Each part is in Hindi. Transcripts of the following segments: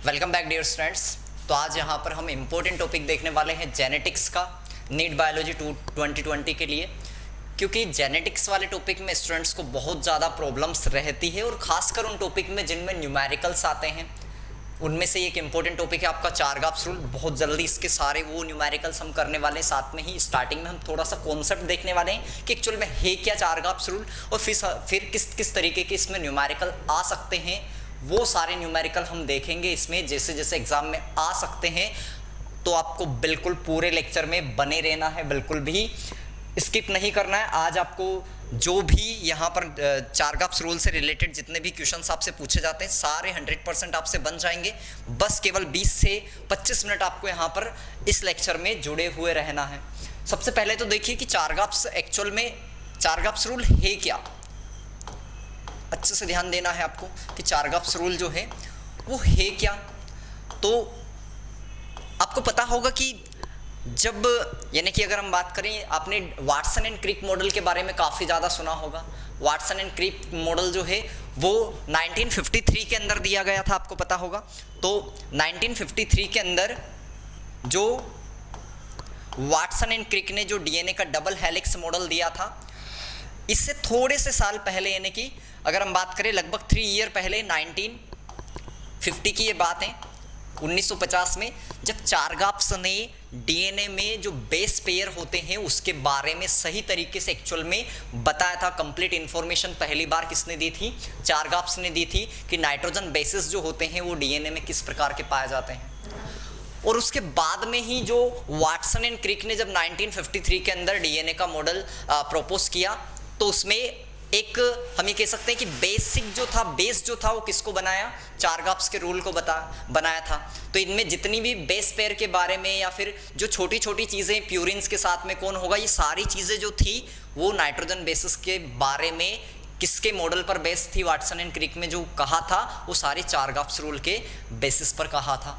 Welcome back dear students. तो आज यहाँ पर हम इम्पोर्टेंट टॉपिक देखने वाले हैं जेनेटिक्स का, नीट बायोलॉजी 2020 के लिए, क्योंकि जेनेटिक्स वाले टॉपिक में स्टूडेंट्स को बहुत ज़्यादा प्रॉब्लम्स रहती है और खासकर उन टॉपिक में जिनमें न्यूमेरिकल्स आते हैं। उनमें से एक इम्पोर्टेंट टॉपिक है आपका चारगाप्स रूल। बहुत जल्दी इसके सारे वो न्यूमेरिकल्स हम करने वाले हैं। साथ में ही स्टार्टिंग में हम थोड़ा सा कॉन्सेप्ट देखने वाले हैं कि एक्चुअल में है क्या चारगाप्स रूल, और फिर किस किस तरीके के इसमें न्यूमेरिकल आ सकते हैं। वो सारे न्यूमेरिकल हम देखेंगे इसमें, जैसे जैसे एग्जाम में आ सकते हैं। तो आपको बिल्कुल पूरे लेक्चर में बने रहना है, बिल्कुल भी स्किप नहीं करना है। आज आपको जो भी यहाँ पर चारगाप्स रूल से रिलेटेड जितने भी क्वेश्चंस आपसे पूछे जाते हैं सारे 100% आपसे बन जाएंगे। बस केवल 20 से 25 मिनट आपको यहाँ पर इस लेक्चर में जुड़े हुए रहना है। सबसे पहले तो देखिए कि चारगाप्स एक्चुअल में चारगाप्स रूल है क्या। अच्छे से ध्यान देना है आपको कि चारगाप्स रूल जो है वो है क्या। तो आपको पता होगा कि जब यानी कि अगर हम बात करें, आपने वाटसन एंड क्रिक मॉडल के बारे में काफ़ी ज़्यादा सुना होगा। वाटसन एंड क्रिक मॉडल जो है वो 1953 के अंदर दिया गया था, आपको पता होगा। तो 1953 के अंदर जो वाटसन एंड क्रिक ने जो डीएनए का डबल हेलिक्स मॉडल दिया था, इससे थोड़े से साल पहले यानी कि अगर हम बात करें लगभग 3 ईयर पहले 1950 की ये बात है, 1950 में जब चारगाप्स ने डीएनए में जो बेस पेयर होते हैं उसके बारे में सही तरीके से एक्चुअल में बताया था। कंप्लीट इंफॉर्मेशन पहली बार किसने दी थी? चारगाप्स ने दी थी कि नाइट्रोजन बेसिस जो होते हैं वो डीएनए में किस प्रकार के पाए जाते हैं। और उसके बाद में ही जो वाटसन एंड क्रिक ने जब 1953 के अंदर डीएनए का मॉडल प्रपोज किया, तो उसमें एक हम ये कह सकते हैं कि बेस जो था वो किसको बनाया? चारगाप्स के रूल को बनाया था। तो इनमें जितनी भी बेस पेयर के बारे में या फिर जो छोटी छोटी चीज़ें प्यूरिन्स के साथ में कौन होगा, ये सारी चीज़ें जो थी वो नाइट्रोजन बेसिस के बारे में किसके मॉडल पर बेस थी? वाटसन एंड क्रिक में जो कहा था वो सारी चारगाप्स रूल के बेसिस पर कहा था।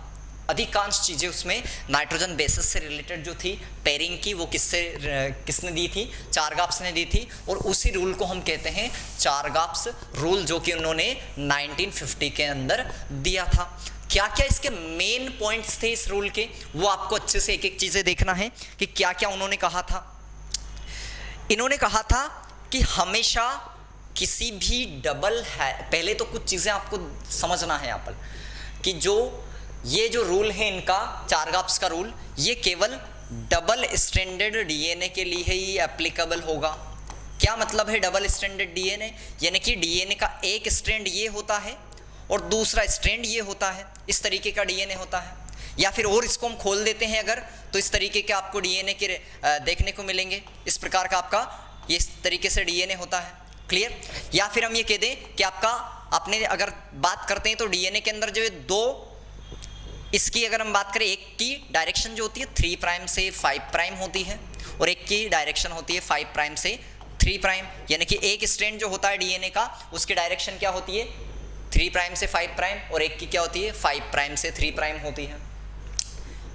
अधिकांश चीज़ें उसमें नाइट्रोजन बेसिस से रिलेटेड जो थी पेयरिंग की, वो किसने दी थी? चारगाप्स ने दी थी। और उसी रूल को हम कहते हैं चारगाप्स रूल, जो कि उन्होंने 1950 के अंदर दिया था। क्या क्या इसके मेन पॉइंट्स थे इस रूल के, वो आपको अच्छे से एक एक चीज़ें देखना है कि क्या क्या उन्होंने कहा था। इन्होंने कहा था कि हमेशा किसी भी पहले तो कुछ चीज़ें आपको समझना है यहाँ पर कि ये जो रूल है इनका, चारगाप्स का रूल, ये केवल डबल स्ट्रैंडेड डीएनए के लिए ही एप्लीकेबल होगा। क्या मतलब है डबल स्ट्रैंडेड डीएनए? यानी कि डीएनए का एक स्ट्रैंड ये होता है और दूसरा स्ट्रैंड ये होता है। इस तरीके का डीएनए होता है। या फिर और इसको हम खोल देते हैं अगर, तो इस तरीके के आपको डीएनए के देखने को मिलेंगे। इस प्रकार का आपका ये इस तरीके से डीएनए होता है। क्लियर? या फिर हम ये कह दें कि आपने अगर बात करते हैं तो डीएनए के अंदर जो दो, इसकी अगर हम बात करें, एक की डायरेक्शन जो होती है 3 प्राइम से 5 प्राइम होती है और एक की डायरेक्शन होती है 5 प्राइम से 3 प्राइम। यानी कि एक स्ट्रैंड जो होता है डीएनए का, उसकी डायरेक्शन क्या होती है? 3 प्राइम से 5 प्राइम, और एक की क्या होती है? 5 प्राइम से 3 प्राइम होती है।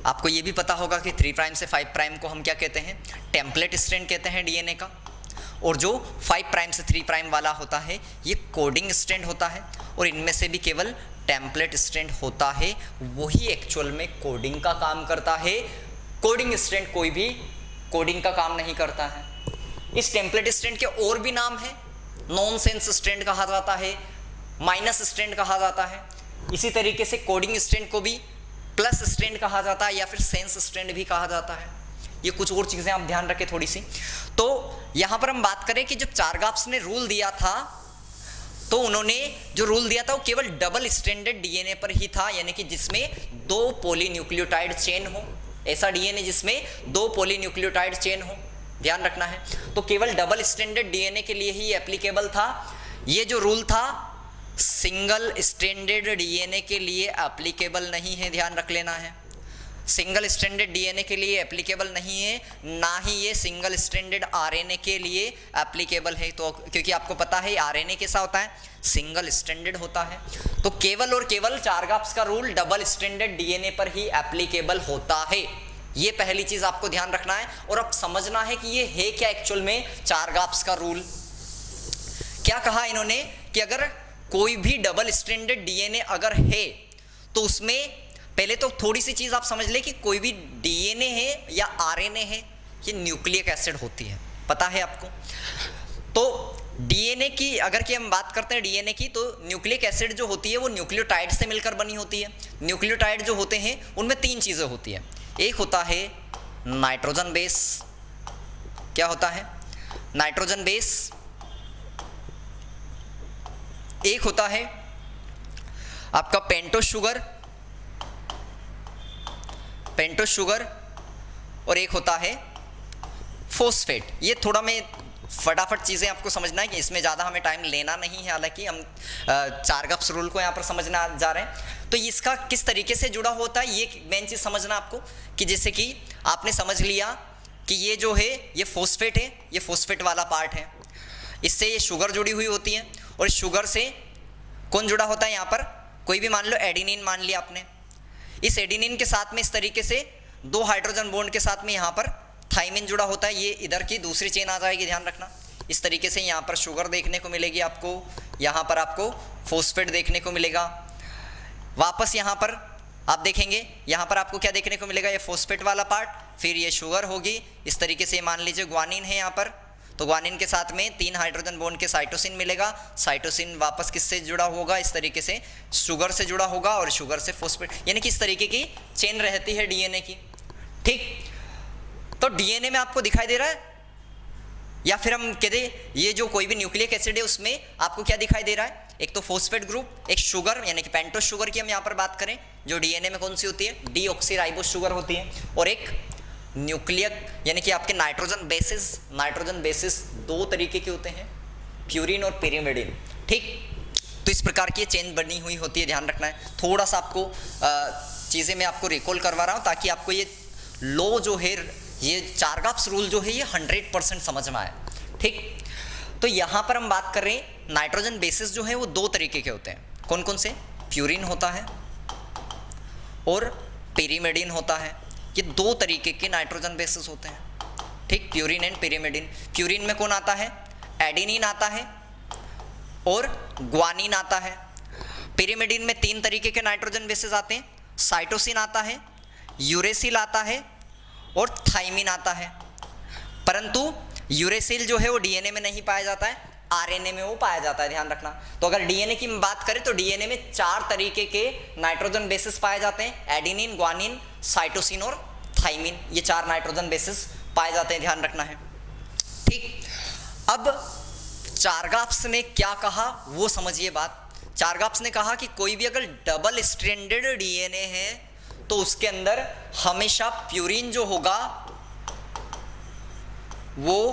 आपको ये भी पता होगा कि 3 प्राइम से 5 प्राइम को हम क्या कहते हैं? टेम्पलेट स्ट्रैंड कहते हैं डीएनए का। और जो 5 प्राइम से 3 प्राइम वाला होता है ये कोडिंग स्ट्रैंड होता है। और इनमें से भी केवल टेम्पलेट स्ट्रैंड होता है वही एक्चुअल में कोडिंग का काम करता है। कोडिंग स्ट्रैंड कोई भी कोडिंग का काम नहीं करता है। इस टेम्पलेट स्ट्रैंड के और भी नाम है। नॉनसेंस स्ट्रैंड कहा जाता है, माइनस स्ट्रैंड कहा जाता है। इसी तरीके से कोडिंग स्ट्रैंड को भी प्लस स्ट्रैंड कहा जाता है या फिर सेंस स्ट्रैंड भी कहा जाता है। ये कुछ और चीज़ें आप ध्यान रखें थोड़ी सी। तो यहाँ पर हम बात करें कि जब चारगाप्स ने रूल दिया था, तो उन्होंने जो रूल दिया था वो केवल डबल स्ट्रैंडेड डीएनए पर ही था। यानी कि जिसमें 2 पॉलीन्यूक्लियोटाइड चेन हो, ऐसा डीएनए जिसमें 2 पॉलीन्यूक्लियोटाइड चेन हो, ध्यान रखना है। तो केवल डबल स्ट्रैंडेड डीएनए के लिए ही एप्लीकेबल था। ये जो रूल था सिंगल स्ट्रैंडेड डीएनए के लिए एप्लीकेबल नहीं है, ध्यान रख लेना है। सिंगल स्ट्रैंडेड डीएनए के लिए एप्लीकेबल नहीं है, ना ही ये सिंगल स्ट्रैंडेड आरएनए के लिए एप्लीकेबल है। तो क्योंकि आपको पता है आरएनए कैसा होता है? सिंगल स्ट्रैंडेड होता है। तो केवल और केवल चारगाप्स का रूल डबल स्ट्रैंडेड डीएनए पर ही एप्लीकेबल होता है। ये पहली चीज आपको ध्यान रखना है। और अब समझना है कि ये है क्या एक्चुअल में चारगाप्स का रूल। क्या कहा इन्होंने कि अगर कोई भी डबल स्ट्रैंडेड डीएनए अगर है तो उसमें पहले तो थोड़ी सी चीज़ आप समझ ले कि कोई भी डीएनए है या आरएनए है, ये न्यूक्लिक एसिड होती है, पता है आपको। तो डीएनए की अगर कि हम बात करते हैं डीएनए की, तो न्यूक्लिक एसिड जो होती है वो न्यूक्लियोटाइड से मिलकर बनी होती है। न्यूक्लियोटाइड जो होते हैं उनमें तीन चीज़ें होती है, एक होता है नाइट्रोजन बेस, क्या होता है नाइट्रोजन बेस, एक होता है आपका पेंटोस शुगर, और एक होता है फोस्फेट। ये थोड़ा मैं फटाफट चीज़ें आपको समझना है कि इसमें ज़्यादा हमें टाइम लेना नहीं है, हालांकि हम चारगप्स रूल को यहाँ पर समझना जा रहे हैं। तो इसका किस तरीके से जुड़ा होता है ये मेन चीज़ समझना आपको, कि जैसे कि आपने समझ लिया कि ये जो है ये फोस्फेट है, ये फोस्फेट वाला पार्ट है, इससे ये शुगर जुड़ी हुई होती है, और इस शुगर से कौन जुड़ा होता है यहाँ पर, कोई भी मान लो एडिनिन मान लिया आपने, इस एडिनिन के साथ में इस तरीके से दो हाइड्रोजन बॉन्ड के साथ में यहाँ पर थाइमिन जुड़ा होता है, ये इधर की दूसरी चेन आ जाएगी, ध्यान रखना। इस तरीके से यहाँ पर शुगर देखने को मिलेगी आपको, यहाँ पर आपको फोस्फेट देखने को मिलेगा। वापस यहाँ पर आप देखेंगे, यहाँ पर आपको क्या देखने को मिलेगा, ये फोस्फेट वाला पार्ट, फिर ये शुगर होगी। इस तरीके से मान लीजिए ग्वानिन है यहाँ पर, तो ग्वानिन के साथ में 3 हाइड्रोजन बॉन्ड के साइटोसिन मिलेगा, साइटोसिन वापस किससे जुड़ा होगा, इस तरीके से शुगर से जुड़ा होगा, और शुगर से फोस्फेट, यानी कि इस तरीके की चेन रहती है डीएनए की। ठीक, तो डीएनए में आपको दिखाई दे रहा है, या फिर हम कहते ये जो कोई भी न्यूक्लिक एसिड है उसमें आपको क्या दिखाई दे रहा है, एक तो फोस्फेट ग्रुप, एक शुगर यानी कि पेंटोस शुगर की हम यहाँ पर बात करें, जो डीएनए में कौन सी होती है, डीऑक्सीराइबोस शुगर होती है, और एक न्यूक्लियक यानी कि आपके नाइट्रोजन बेसिस 2 तरीके के होते हैं, प्यूरिन और पिरिमिडिन। ठीक, तो इस प्रकार की चेन बनी हुई होती है, ध्यान रखना है। थोड़ा सा आपको चीज़ें मैं आपको रिकॉल करवा रहा हूँ ताकि आपको ये लॉ जो है, ये चारगप्स रूल जो है ये 100% समझ में आए। ठीक, तो यहाँ पर हम बात कर रहे हैं नाइट्रोजन बेसिस जो है वो 2 तरीके के होते हैं, कौन कौन से, प्यूरिन होता है और पिरिमिडिन होता है। ये 2 तरीके के नाइट्रोजन बेसिस होते हैं। ठीक, प्यूरिन एंड पिरिमिडिन। प्यूरिन में कौन आता है, एडिनिन आता है और ग्वानिन आता है। पिरिमिडिन में 3 तरीके के नाइट्रोजन बेसिस आते हैं, साइटोसिन आता है, यूरेसिल आता है और थाइमिन आता है। परंतु यूरेसिल जो है वो डीएनए में नहीं पाया जाता है, आरएनए में वो पाया जाता है, ध्यान रखना। तो अगर डीएनए की बात करें तो डीएनए में 4 तरीके के नाइट्रोजन बेसिस पाए जाते हैं, एडिनिन, ग्वानिन, साइटोसिन और थाइमिन, ये 4 नाइट्रोजन बेसिस पाए जाते हैं, ध्यान रखना है। ठीक, अब चारगप्स ने क्या कहा वो समझिए बात। चारगप्स ने कहा कि कोई भी अगर डबल स्ट्रैंडेड डीएनए है तो उसके अंदर हमेशा प्यूरिन जो होगा वो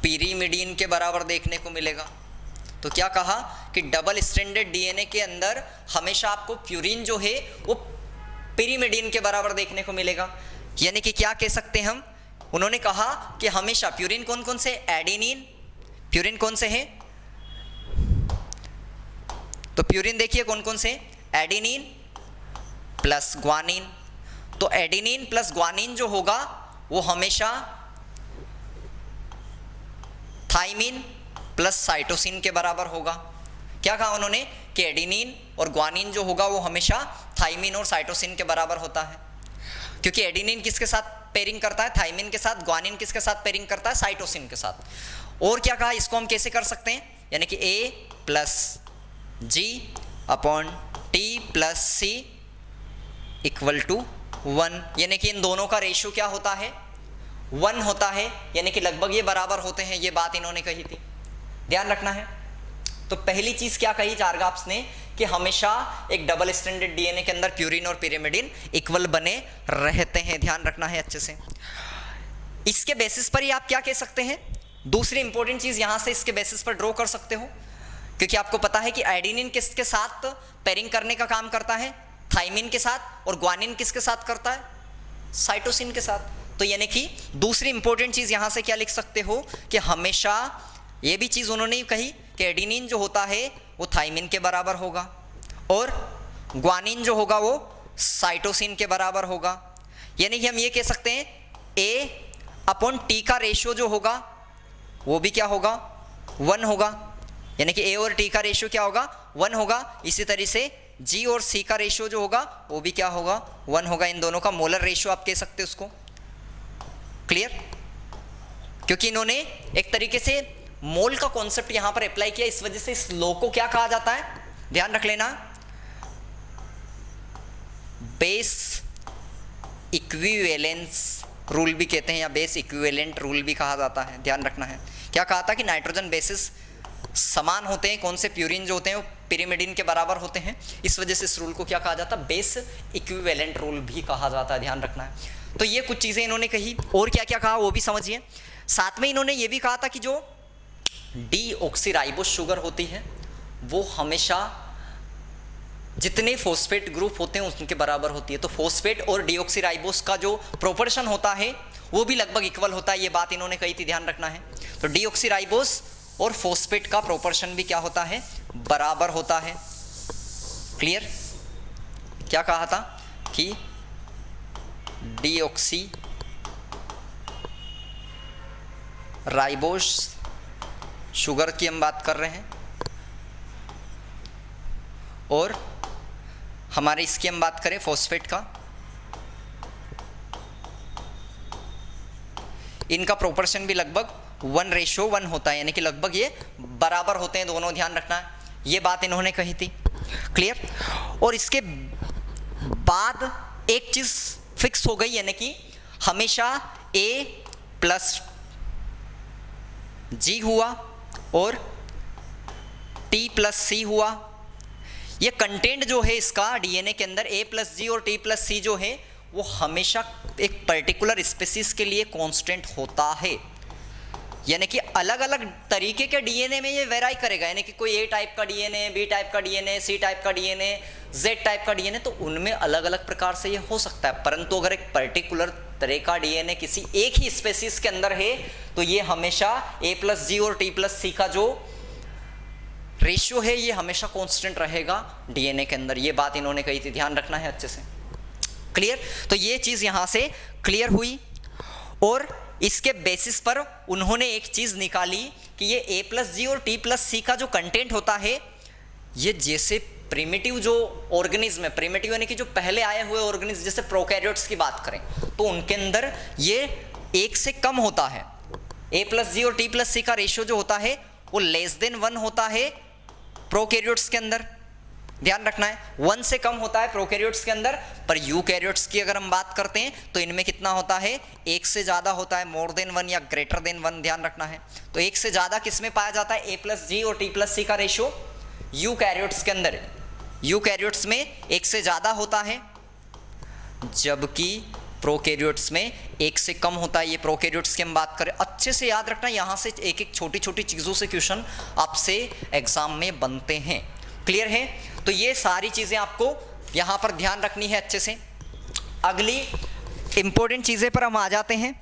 पिरिमिडिन के बराबर देखने को मिलेगा। तो क्या कहा कि डबल स्ट्रैंडेड डीएनए के अंदर हमेशा आपको प्यूरिन जो है वो पिरिमिडिन के बराबर देखने को मिलेगा। यानी कि क्या कह सकते हैं हम, उन्होंने कहा कि हमेशा प्यूरिन कौन कौन से, एडिनिन, प्यूरिन कौन से हैं, तो प्यूरिन देखिए कौन कौन से, एडिनिन प्लस ग्वानिन। तो एडिनिन प्लस ग्वानिन जो होगा वो हमेशा थाइमिन प्लस साइटोसिन के बराबर होगा। क्या कहा उन्होंने कि एडिनिन और ग्वानिन जो होगा वो हमेशा थाइमिन और साइटोसिन के बराबर होता है, क्योंकि एडिनिन किसके साथ पेयरिंग करता है, थाइमिन के साथ, ग्वानिन किसके साथ पेयरिंग करता है, साइटोसिन के साथ। और क्या कहा, इसको हम कैसे कर सकते हैं, यानी कि A plus G/T plus C equal to 1, यानी कि इन दोनों का रेशियो क्या होता है, 1 होता है, यानी कि लगभग ये बराबर होते हैं। ये बात इन्होंने कही थी, ध्यान रखना है। तो पहली चीज क्या कही चारगप्स ने कि हमेशा एक डबल स्ट्रैंडेड डीएनए के अंदर प्यूरिन और पिरिमिडिन इक्वल बने रहते हैं, ध्यान रखना है अच्छे से। इसके बेसिस पर ही आप क्या कह सकते हैं, दूसरी इंपॉर्टेंट चीज यहां से इसके बेसिस पर ड्रॉ कर सकते हो, क्योंकि आपको पता है कि एडिनिन किसके साथ पेयरिंग करने का काम करता है, थाइमिन के साथ, और ग्वानिन किसके साथ करता है, साइटोसिन के साथ। तो यानी कि दूसरी इंपॉर्टेंट चीज यहां से क्या लिख सकते हो कि हमेशा ये भी चीज उन्होंने कही कि एडिनिन जो होता है वो थाइमिन के बराबर होगा और ग्वानिन जो होगा वो साइटोसिन के बराबर होगा। यानी कि हम ये कह सकते हैं A/T का रेशियो जो होगा वो भी क्या होगा, 1 होगा। यानी कि A और T का रेशियो क्या होगा, 1 होगा। इसी तरह से G और C का रेशियो जो होगा वो भी क्या होगा, 1 होगा। इन दोनों का मोलर रेशियो आप कह सकते हो उसको। क्लियर? क्योंकि इन्होंने एक तरीके से मोल का कॉन्सेप्ट यहां पर अप्लाई किया, इस वजह से इस लॉ को क्या कहा जाता है, ध्यान रख लेना, बेस इक्विवेलेंस रूल भी कहते हैं या बेस इक्विवेलेंट रूल भी कहा जाता है। ध्यान रखना है, क्या कहा था कि नाइट्रोजन बेसिस समान होते हैं, कौन से प्यूरिन जो होते हैं वो पिरिमिडिन के बराबर होते हैं, इस वजह से इस रूल को क्या कहा जाता है, बेस इक्विवेलेंट रूल भी कहा जाता है। ध्यान रखना है। तो ये कुछ चीज़ें इन्होंने कही, और क्या क्या कहा वो भी समझिए। साथ में इन्होंने ये भी कहा था कि जो डीऑक्सीराइबोस शुगर होती है वो हमेशा जितने फॉस्फेट ग्रुप होते हैं उनके बराबर होती है। तो फॉस्फेट और डीऑक्सीराइबोस का जो प्रोपोर्शन होता है वो भी लगभग इक्वल होता है, ये बात इन्होंने कही थी, ध्यान रखना है। तो डीऑक्सीराइबोस और फॉस्फेट का प्रोपोर्शन भी क्या होता है, बराबर होता है। क्लियर? क्या कहा था कि डीऑक्सी राइबोस शुगर की हम बात कर रहे हैं और हमारे इसकी हम बात करें फॉस्फेट का, इनका प्रोपोर्शन भी लगभग 1:1 होता है, यानी कि लगभग ये बराबर होते हैं दोनों। ध्यान रखना है, ये बात इन्होंने कही थी। क्लियर? और इसके बाद एक चीज फिक्स हो गई, यानी कि हमेशा A+G हुआ और T+C हुआ। ये कंटेंट जो है इसका डीएनए के अंदर A+G और T+C जो है वो हमेशा एक पर्टिकुलर स्पीसीज के लिए कांस्टेंट होता है, यानी कि अलग अलग तरीके के डीएनए में ये वेराई करेगा, यानी कि कोई A टाइप का डीएनए, B टाइप का डीएनए, C टाइप का डीएनए, Z टाइप का डीएनए, तो उनमें अलग अलग प्रकार से ये हो सकता है। परंतु अगर एक पर्टिकुलर तरह का डीएनए किसी एक ही स्पीसीज के अंदर है तो ये हमेशा A+G और T+C का जो रेशियो है ये हमेशा कांस्टेंट रहेगा डीएनए के अंदर। ये बात इन्होंने कही थी, ध्यान रखना है अच्छे से। क्लियर? तो ये चीज यहां से क्लियर हुई और इसके बेसिस पर उन्होंने एक चीज निकाली कि ये A+G और T+C का जो कंटेंट होता है ये जैसे प्रिमिटिव जो ऑर्गेनिज्म है, प्रिमिटिव यानी कि जो पहले आए हुए ऑर्गेनिज्म, जैसे प्रोकैरियोट्स की बात करें तो उनके अंदर ये 1 से कम होता है। A+G और T+C का रेशियो जो होता है वो <1 होता है प्रोकैरियोट्स के अंदर। ध्यान रखना है, 1 से कम होता है प्रोकैरियोट्स के अंदर, पर यूकैरियोट्स की अगर हम बात करते हैं तो इनमें कितना होता है, 1 से ज्यादा होता है, <1 या <1। ध्यान रखना है, तो 1 से ज्यादा किस में पाया जाता है, A+G और T+C का रेशियो यूकैरियोट्स के अंदर। यूकैरियोट्स में 1 से ज्यादा होता है, जबकि प्रोकैरियोट्स में 1 से कम होता है। ये प्रोकैरियोट्स की हम बात करें, अच्छे से याद रखना, यहाँ से एक एक छोटी छोटी चीज़ों से क्वेश्चन आपसे एग्जाम में बनते हैं। क्लियर है? तो ये सारी चीज़ें आपको यहाँ पर ध्यान रखनी है अच्छे से। अगली इंपॉर्टेंट चीज़ें पर हम आ जाते हैं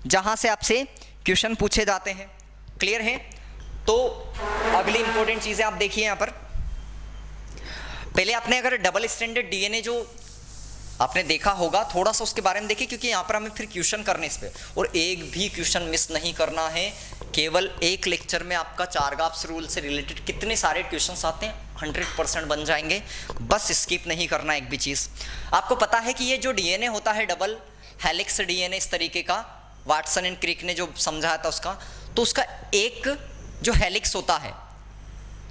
जहाँ से आपसे क्वेश्चन पूछे जाते हैं। क्लियर है? तो अगली इंपॉर्टेंट चीज़ें आप देखिए यहाँ पर। पहले आपने अगर डबल स्टैंडर्ड डीएनए जो आपने देखा होगा, थोड़ा सा उसके बारे में देखिए, क्योंकि यहाँ पर हमें फिर क्वेश्चन करने इस पे, और एक भी क्वेश्चन मिस नहीं करना है। केवल एक लेक्चर में आपका चारगाप्स रूल से रिलेटेड कितने सारे क्वेश्चंस आते हैं, 100% बन जाएंगे, बस स्किप नहीं करना एक भी चीज़। आपको पता है कि ये जो डीएनए होता है डबल हेलिक्स डीएनए इस तरीके का, वाटसन एंड क्रिक ने जो समझाया था उसका, तो उसका एक जो हेलिक्स होता है,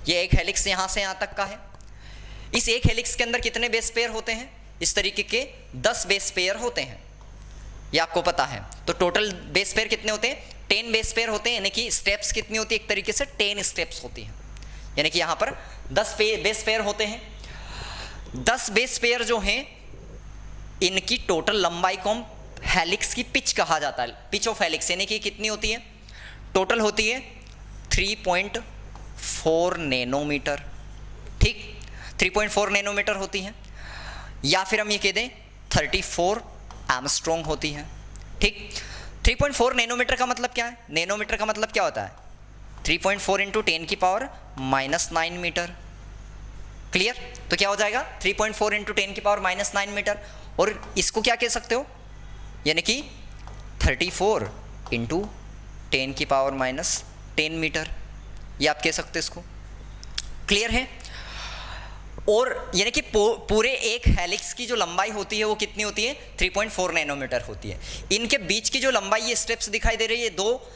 ये एक हेलिक्स यहाँ से यहाँ तक का है। इस एक हेलिक्स के अंदर कितने बेस पेयर होते हैं, इस तरीके के 10 बेस पेयर होते हैं, ये आपको पता है। तो टोटल बेस पेयर कितने होते हैं, 10 बेस पेयर होते हैं, यानी कि स्टेप्स कितनी होती है, एक तरीके से 10 स्टेप्स होती हैं, यानी कि यहाँ पर 10 बेस पेयर होते हैं। 10 बेस पेयर जो हैं इनकी टोटल लंबाई को हम हेलिक्स की पिच कहा जाता है, पिच ऑफ हेलिक्स, यानी कि कितनी होती है, टोटल होती है 3.4 नैनोमीटर। ठीक, 3.4 नैनोमीटर होती है, या फिर हम ये कह दें 34 एंगस्ट्रॉम होती है। ठीक, 3.4 नैनोमीटर का मतलब क्या है, नैनोमीटर का मतलब क्या होता है, 3.4 × 10⁻⁹ मीटर। क्लियर? तो क्या हो जाएगा 3.4 × 10⁻⁹ मीटर, और इसको क्या कह सकते हो, यानी कि 34 × 10⁻⁻ मीटर, ये आप कह सकते हो इसको। क्लियर है? और यानी कि पूरे एक हेलिक्स की जो लंबाई होती है वो कितनी होती है, 3.4 नैनोमीटर होती है। इनके बीच की जो लंबाई, ये स्टेप्स दिखाई दे रही है, दो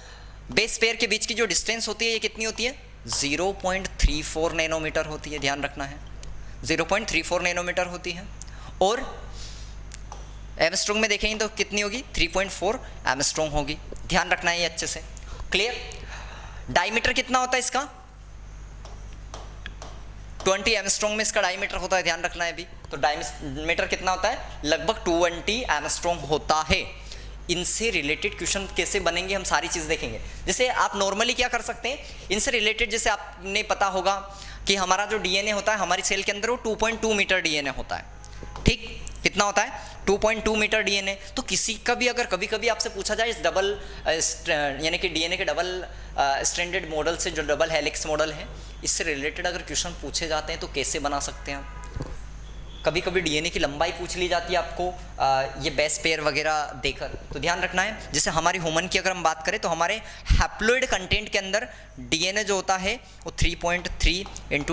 बेस पेयर के बीच की जो डिस्टेंस होती है ये कितनी होती है, 0.34 नैनोमीटर होती है। ध्यान रखना है 0.34 नैनोमीटर होती है। और एमस्ट्रॉन्ग में देखेंगे तो कितनी होगी, 3.4 एमस्ट्रॉन्ग होगी। ध्यान रखना है ये अच्छे से। क्लियर। डायमीटर कितना होता है इसका, 20 एमस्ट्रॉन्ग में इसका डायमीटर होता है। ध्यान रखना है अभी। तो डायमीटर कितना होता है, लगभग 20 एमस्ट्रॉन्ग होता है। इनसे रिलेटेड क्वेश्चन कैसे बनेंगे हम सारी चीज़ देखेंगे। जैसे आप नॉर्मली क्या कर सकते हैं, इनसे रिलेटेड जैसे आपने पता होगा कि हमारा जो डीएनए होता है हमारी सेल के अंदर वो 2.2 मीटर डीएनए होता है। ठीक, कितना होता है, 2.2 मीटर डीएनए। तो किसी का भी अगर कभी कभी आपसे पूछा जाए इस डबल यानी कि डीएनए के डबल स्ट्रैंडेड मॉडल से, जो डबल हेलिक्स मॉडल है, इससे रिलेटेड अगर क्वेश्चन पूछे जाते हैं तो कैसे बना सकते हैं आप। कभी कभी डीएनए की लंबाई पूछ ली जाती है आपको ये बेस पेयर वगैरह देकर। तो ध्यान रखना है। जैसे हमारी ह्यूमन की अगर हम बात करें तो हमारे हैप्लॉइड कंटेंट के अंदर डीएनए जो होता है वो 3.3 ×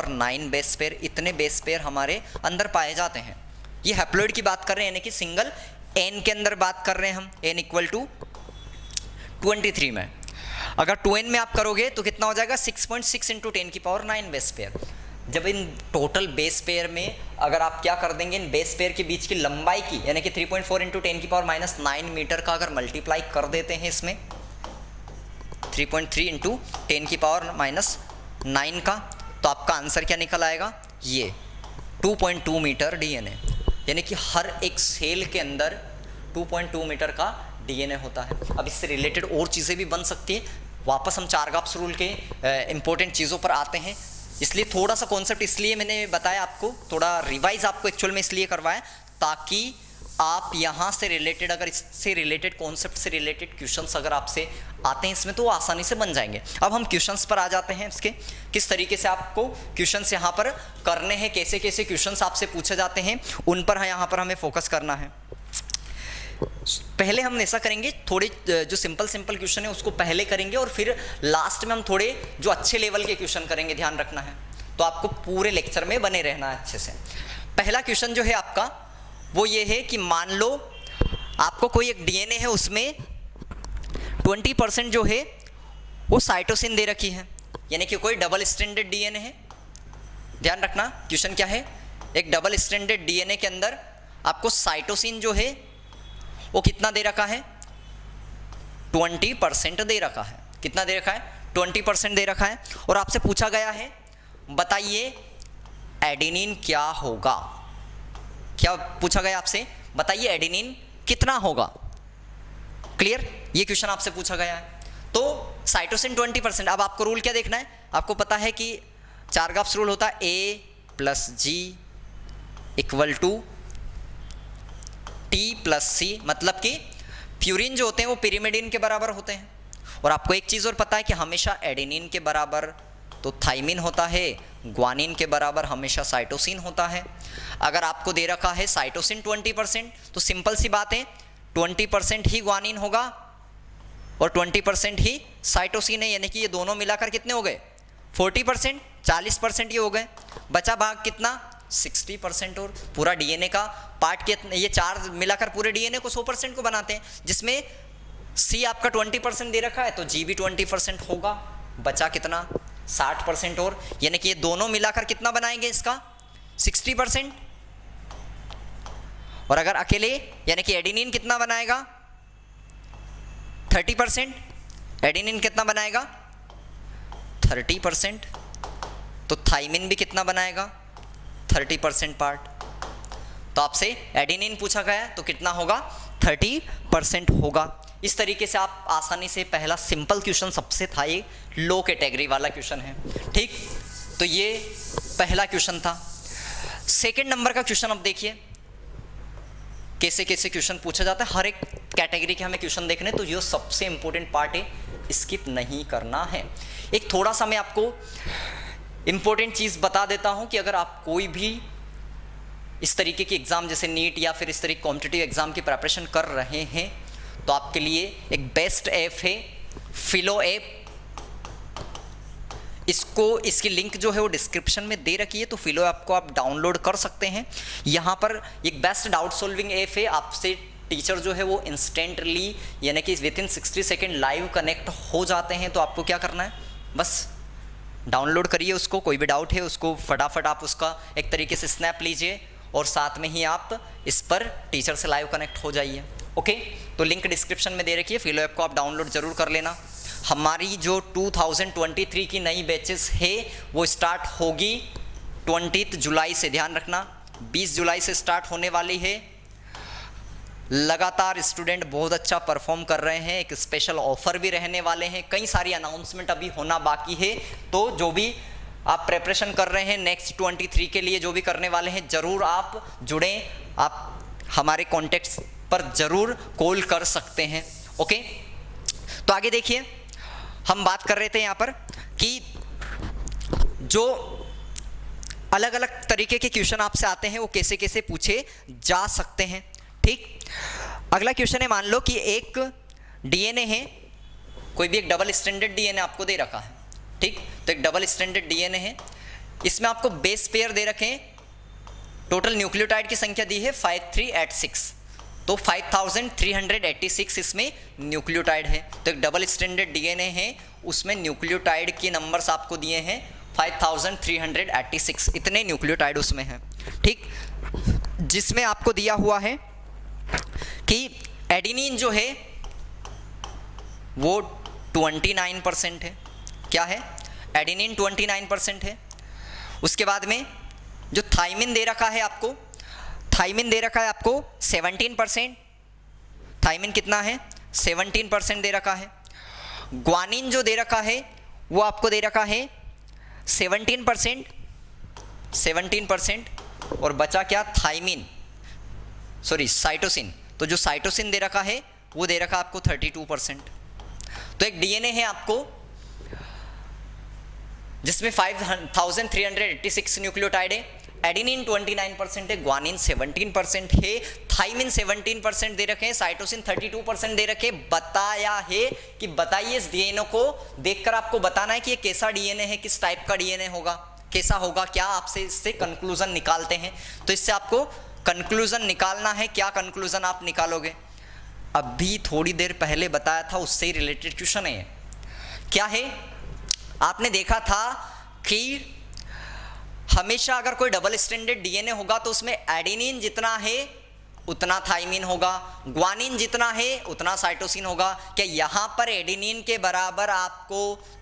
10⁹ बेस पेयर, इतने बेस पेयर हमारे अंदर पाए जाते हैं। ये हैप्लॉइड की बात कर रहे हैं, यानी कि सिंगल एन के अंदर बात कर रहे हैं हम, n = 23 में। अगर 2n में आप करोगे तो कितना हो जाएगा, 6.6 × 10⁹ बेस पेयर। जब इन टोटल बेस पेयर में अगर आप क्या कर देंगे, इन बेस पेयर के बीच की लंबाई की, यानी कि 3.4 × 10⁻⁹ मीटर का अगर मल्टीप्लाई कर देते हैं इसमें 3.3 × 10⁻⁹ का, तो आपका आंसर क्या निकल आएगा, ये 2.2 मीटर डीएनए। यानी कि हर एक सेल के अंदर 2.2 मीटर का डीएनए होता है। अब इससे रिलेटेड और चीज़ें भी बन सकती हैं। वापस हम चारगाप्स रूल के इंपॉर्टेंट चीज़ों पर आते हैं। इसलिए थोड़ा सा कॉन्सेप्ट इसलिए मैंने बताया आपको, थोड़ा रिवाइज आपको एक्चुअल में इसलिए करवाया ताकि आप यहाँ से रिलेटेड, अगर इससे रिलेटेड कॉन्सेप्ट से रिलेटेड क्वेश्चंस अगर आपसे आते हैं इसमें तो आसानी से बन जाएंगे। अब हम क्वेश्चंस पर आ जाते हैं, इसके किस तरीके से आपको क्वेश्चंस यहाँ पर करने हैं, कैसे कैसे क्वेश्चंस आपसे पूछे जाते हैं, उन पर यहाँ पर हमें फोकस करना है। पहले हम ऐसा करेंगे, थोड़े जो सिंपल क्वेश्चन है उसको पहले करेंगे और फिर लास्ट में हम थोड़े जो अच्छे लेवल के क्वेश्चन करेंगे। ध्यान रखना है, तो आपको पूरे लेक्चर में बने रहना है अच्छे से। पहला क्वेश्चन जो है आपका वो ये है कि मान लो आपको कोई एक डीएनए है, उसमें 20% जो है वो साइटोसिन दे रखी है, यानी कि कोई डबल स्ट्रैंडेड डीएनए है। ध्यान रखना क्वेश्चन क्या है, एक डबल स्ट्रैंडेड डीएनए के अंदर आपको साइटोसिन जो है वो कितना दे रखा है, 20% दे रखा है। कितना दे रखा है, 20% दे रखा है। और आपसे पूछा गया है बताइए एडेनिन क्या होगा। क्या पूछा गया आपसे, बताइए एडेनिन कितना होगा। क्लियर, ये क्वेश्चन आपसे पूछा गया है। तो साइटोसिन 20%। अब आपको रूल क्या देखना है, आपको पता है कि चारगाप्स रूल होता है A+G = T+C, मतलब कि प्यूरिन जो होते हैं वो पिरिमिडिन के बराबर होते हैं। और आपको एक चीज़ और पता है कि हमेशा एडेनिन के बराबर तो थाइमिन होता है, ग्वानिन के बराबर हमेशा साइटोसिन होता है। अगर आपको दे रखा है साइटोसिन 20%, तो सिंपल सी बात है 20% ही ग्वानिन होगा और 20% ही साइटोसिन है, यानी कि ये दोनों मिलाकर कितने हो गए, 40%, 40% ये हो गए। बचा भाग कितना, 60%। और पूरा डीएनए का पार्ट के ये चार मिलाकर पूरे डीएनए को 100% को बनाते हैं, जिसमें सी आपका 20% दे रखा है तो जी भी 20% होगा। बचा कितना, 60%। और यानी कि ये दोनों मिलाकर कितना बनाएंगे इसका, 60%। और अगर अकेले यानी कि एडेनिन कितना बनाएगा, 30%। एडेनिन कितना बनाएगा, 30%। तो थाइमिन भी कितना बनाएगा, 30% पार्ट। तो आपसे एडेनिन पूछा गया तो कितना होगा, 30% होगा। इस तरीके से आप आसानी से, पहला सिंपल क्वेश्चन सबसे था, ये लो कैटेगरी वाला क्वेश्चन है। ठीक, तो ये पहला क्वेश्चन था। सेकंड नंबर का क्वेश्चन अब देखिए कैसे कैसे क्वेश्चन पूछा जाता है। हर एक कैटेगरी के हमें क्वेश्चन देखने, तो ये सबसे इंपॉर्टेंट पार्ट है, स्किप नहीं करना है। एक थोड़ा सा मैं आपको इंपॉर्टेंट चीज़ बता देता हूं कि अगर आप कोई भी इस तरीके की एग्ज़ाम जैसे नीट या फिर इस तरीके कॉम्पिटिटिव एग्ज़ाम की प्रिपरेशन कर रहे हैं तो आपके लिए एक बेस्ट ऐप है फिलो ऐप। इसको इसकी लिंक जो है वो डिस्क्रिप्शन में दे रखी है, तो फिलो ऐप को आप डाउनलोड कर सकते हैं। यहाँ पर एक बेस्ट डाउट सॉल्विंग ऐप है, आपसे टीचर जो है वो इंस्टेंटली यानी कि with in 60 second live connect हो जाते हैं। तो आपको क्या करना है, बस डाउनलोड करिए उसको, कोई भी डाउट है उसको फटाफट आप उसका एक तरीके से स्नैप लीजिए और साथ में ही आप इस पर टीचर से लाइव कनेक्ट हो जाइए। ओके, तो लिंक डिस्क्रिप्शन में दे रखी है, फिलो ऐप को आप डाउनलोड ज़रूर कर लेना। हमारी जो 2023 की नई बैचेस है वो स्टार्ट होगी 20 जुलाई से, ध्यान रखना 20 जुलाई से स्टार्ट होने वाली है। लगातार स्टूडेंट बहुत अच्छा परफॉर्म कर रहे हैं, एक स्पेशल ऑफर भी रहने वाले हैं, कई सारी अनाउंसमेंट अभी होना बाकी है। तो जो भी आप प्रेपरेशन कर रहे हैं नेक्स्ट 23 के लिए, जो भी करने वाले हैं, ज़रूर आप जुड़ें, आप हमारे कॉन्टेक्ट्स पर ज़रूर कॉल कर सकते हैं। ओके, तो आगे देखिए, हम बात कर रहे थे यहाँ पर कि जो अलग अलग तरीके के क्वेश्चन आपसे आते हैं वो कैसे कैसे पूछे जा सकते हैं। ठीक, अगला क्वेश्चन है, मान लो कि एक डीएनए है, कोई भी एक डबल स्ट्रैंडेड डीएनए आपको दे रखा है। ठीक, तो एक डबल स्ट्रैंडेड डीएनए है, इसमें आपको बेस पेयर दे रखे हैं, टोटल न्यूक्लियोटाइड की संख्या दी है 5386, तो 5386 इसमें न्यूक्लियोटाइड है। तो एक डबल स्ट्रैंडेड डीएनए है, उसमें न्यूक्लियोटाइड के नंबर्स आपको दिए हैं 5386, इतने न्यूक्लियोटाइड उसमें हैं। ठीक, जिसमें आपको दिया हुआ है कि एडेनिन जो है वो 29% है। क्या है, एडेनिन 29% है। उसके बाद में जो थाइमिन दे रखा है आपको, थाइमिन दे रखा है आपको 17%, थाइमिन कितना है 17% दे रखा है। ग्वानिन जो दे रखा है वो आपको दे रखा है 17%, और बचा क्या, थाइमिन, सॉरी साइटोसिन। तो जो साइटोसिन दे रखा है वो दे रखा आपको 32%। तो एक डीएनए है आपको जिसमें 5386 न्यूक्लियोटाइड है, एडेनिन 29% है, ग्वानिन 17% है, थाइमिन 17% दे रखे हैं, साइटोसिन 32% दे रखे। बताया है कि बताइए इस डीएनए को देखकर आपको बताना है कि ये कैसा डीएनए है, किस टाइप का डीएनए होगा, कैसा होगा, क्या आपसे इससे कंक्लूजन निकालते हैं। तो इससे आपको कंक्लूजन निकालना है। क्या कंक्लूजन आप निकालोगे, अभी थोड़ी देर पहले बताया था उससे ही रिलेटेड क्वेश्चन है। क्या है, आपने देखा था कि हमेशा अगर कोई डबल स्ट्रैंडेड डीएनए होगा तो उसमें एडेनिन जितना है उतना थाइमिन होगा, ग्वानिन जितना है उतना साइटोसिन होगा। क्या यहाँ पर एडेनिन के बराबर आपको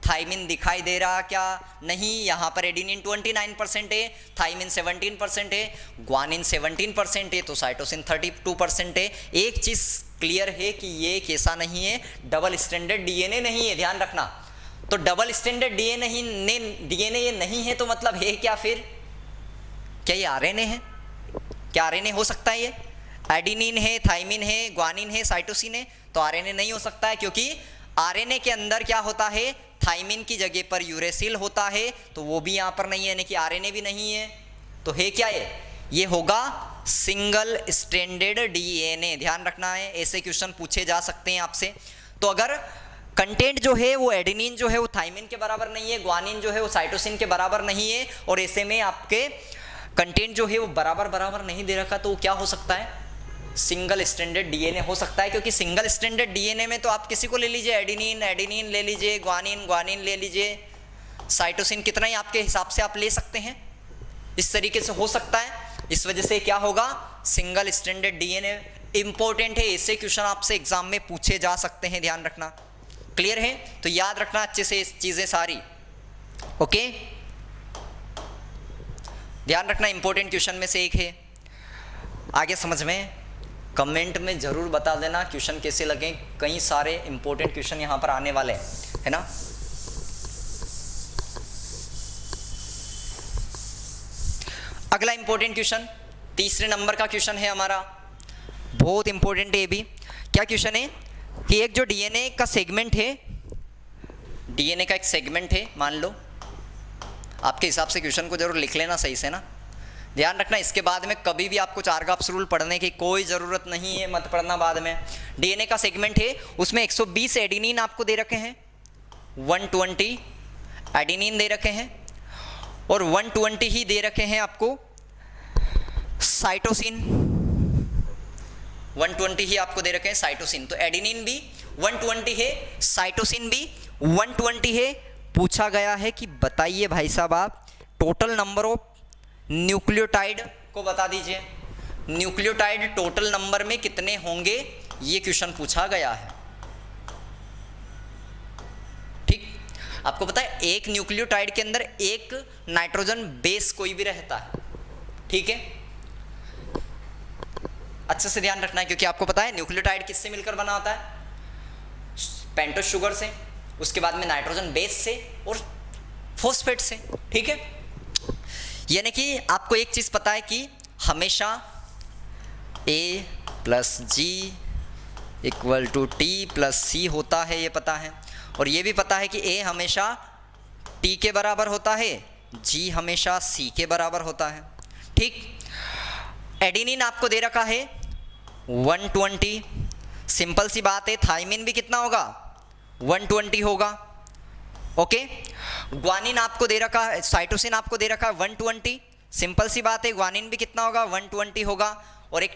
थाइमिन दिखाई दे रहा, क्या नहीं? यहाँ पर एडेनिन 29% है, थाइमिन 17% है, ग्वानिन 17% है, तो साइटोसिन 32% है। एक चीज़ क्लियर है कि ये कैसा नहीं है, डबल स्ट्रैंडेड डीएनए नहीं है, ध्यान रखना। तो डबल स्ट्रैंडेड डीएनए ये नहीं है तो मतलब है क्या फिर? क्या ये आरएनए है? क्या आरएनए हो सकता है? ये एडेनिन है, थाइमिन है, ग्वानिन है, साइटोसिन है, तो आरएनए नहीं हो सकता है, क्योंकि आरएनए के अंदर क्या होता है, थाइमिन की जगह पर यूरेसिल होता है, तो वो भी यहाँ पर नहीं है, यानी कि आरएनए भी नहीं है। तो है क्या ये होगा सिंगल स्ट्रैंडेड डीएनए। ध्यान रखना है, ऐसे क्वेश्चन पूछे जा सकते हैं आपसे। तो अगर कंटेंट जो है वो एडेनिन जो है वो थाइमिन के बराबर नहीं है, ग्वानिन जो है वो साइटोसिन के बराबर नहीं है, और ऐसे में आपके कंटेंट जो है वो बराबर नहीं दे रखा, तो वो क्या हो सकता है? सिंगल स्ट्रैंडेड डीएनए हो सकता है। क्योंकि सिंगल स्ट्रैंडेड डीएनए में तो आप किसी को ले लीजिए, एडेनिन ले लीजिए, ग्वानिन ले लीजिए, साइटोसिन कितना ही आपके हिसाब से आप ले सकते हैं, इस तरीके से हो सकता है। इस वजह से क्या होगा, सिंगल स्ट्रैंडेड डीएनए इंपॉर्टेंट है। ऐसे क्वेश्चन आपसे एग्जाम में पूछे जा सकते हैं, ध्यान रखना। क्लियर है? तो याद रखना अच्छे से चीजें सारी, ओके? ध्यान रखना, इंपॉर्टेंट क्वेश्चन में से एक है। आगे समझ में कमेंट में जरूर बता देना क्वेश्चन कैसे लगे, कई सारे इंपॉर्टेंट क्वेश्चन यहां पर आने वाले हैं, है ना? अगला इंपॉर्टेंट क्वेश्चन, तीसरे नंबर का क्वेश्चन है हमारा, बहुत इंपॉर्टेंट है ये भी। क्या क्वेश्चन है कि एक जो डीएनए का सेगमेंट है, डीएनए का एक सेगमेंट है, मान लो, आपके हिसाब से क्वेश्चन को जरूर लिख लेना सही से ना, ध्यान रखना। इसके बाद में कभी भी आपको चारगाप्स रूल पढ़ने की कोई ज़रूरत नहीं है, मत पढ़ना बाद में। डीएनए का सेगमेंट है, उसमें 120 एडेनिन आपको दे रखे हैं, 120 एडिनिन दे रखे हैं और 120 ही दे रखे हैं आपको साइटोसिन, 120 ही आपको दे रखे हैं साइटोसिन। तो एडिनिन भी 120 है, साइटोसिन भी 120 है। पूछा गया है कि बताइए भाई साहब आप टोटल नंबर ऑफ न्यूक्लियोटाइड को बता दीजिए, न्यूक्लियोटाइड टोटल नंबर में कितने होंगे, ये क्वेश्चन पूछा गया है। ठीक, आपको पता है एक न्यूक्लियोटाइड के अंदर एक नाइट्रोजन बेस कोई भी रहता है, ठीक है, अच्छे से ध्यान रखना है, क्योंकि आपको पता है न्यूक्लियोटाइड किससे मिलकर बना होता है, पेंटोस शुगर से, उसके बाद में नाइट्रोजन बेस से और फॉस्फेट से, ठीक है। यानी कि आपको एक चीज पता है कि हमेशा A plus G equal to T plus C होता है, ये पता है। और ये भी पता है कि A हमेशा T के बराबर होता है, G हमेशा C के बराबर होता है, ठीक। एडिनिन आपको दे रखा है 120, सिंपल सी बात है, थाइमिन भी कितना होगा 120 होगा, ओके। ग्वानिन आपको दे रखा है, साइटोसिन आपको दे रखा है 120, सिंपल सी बात है, ग्वानिन भी कितना होगा 120 होगा। और एक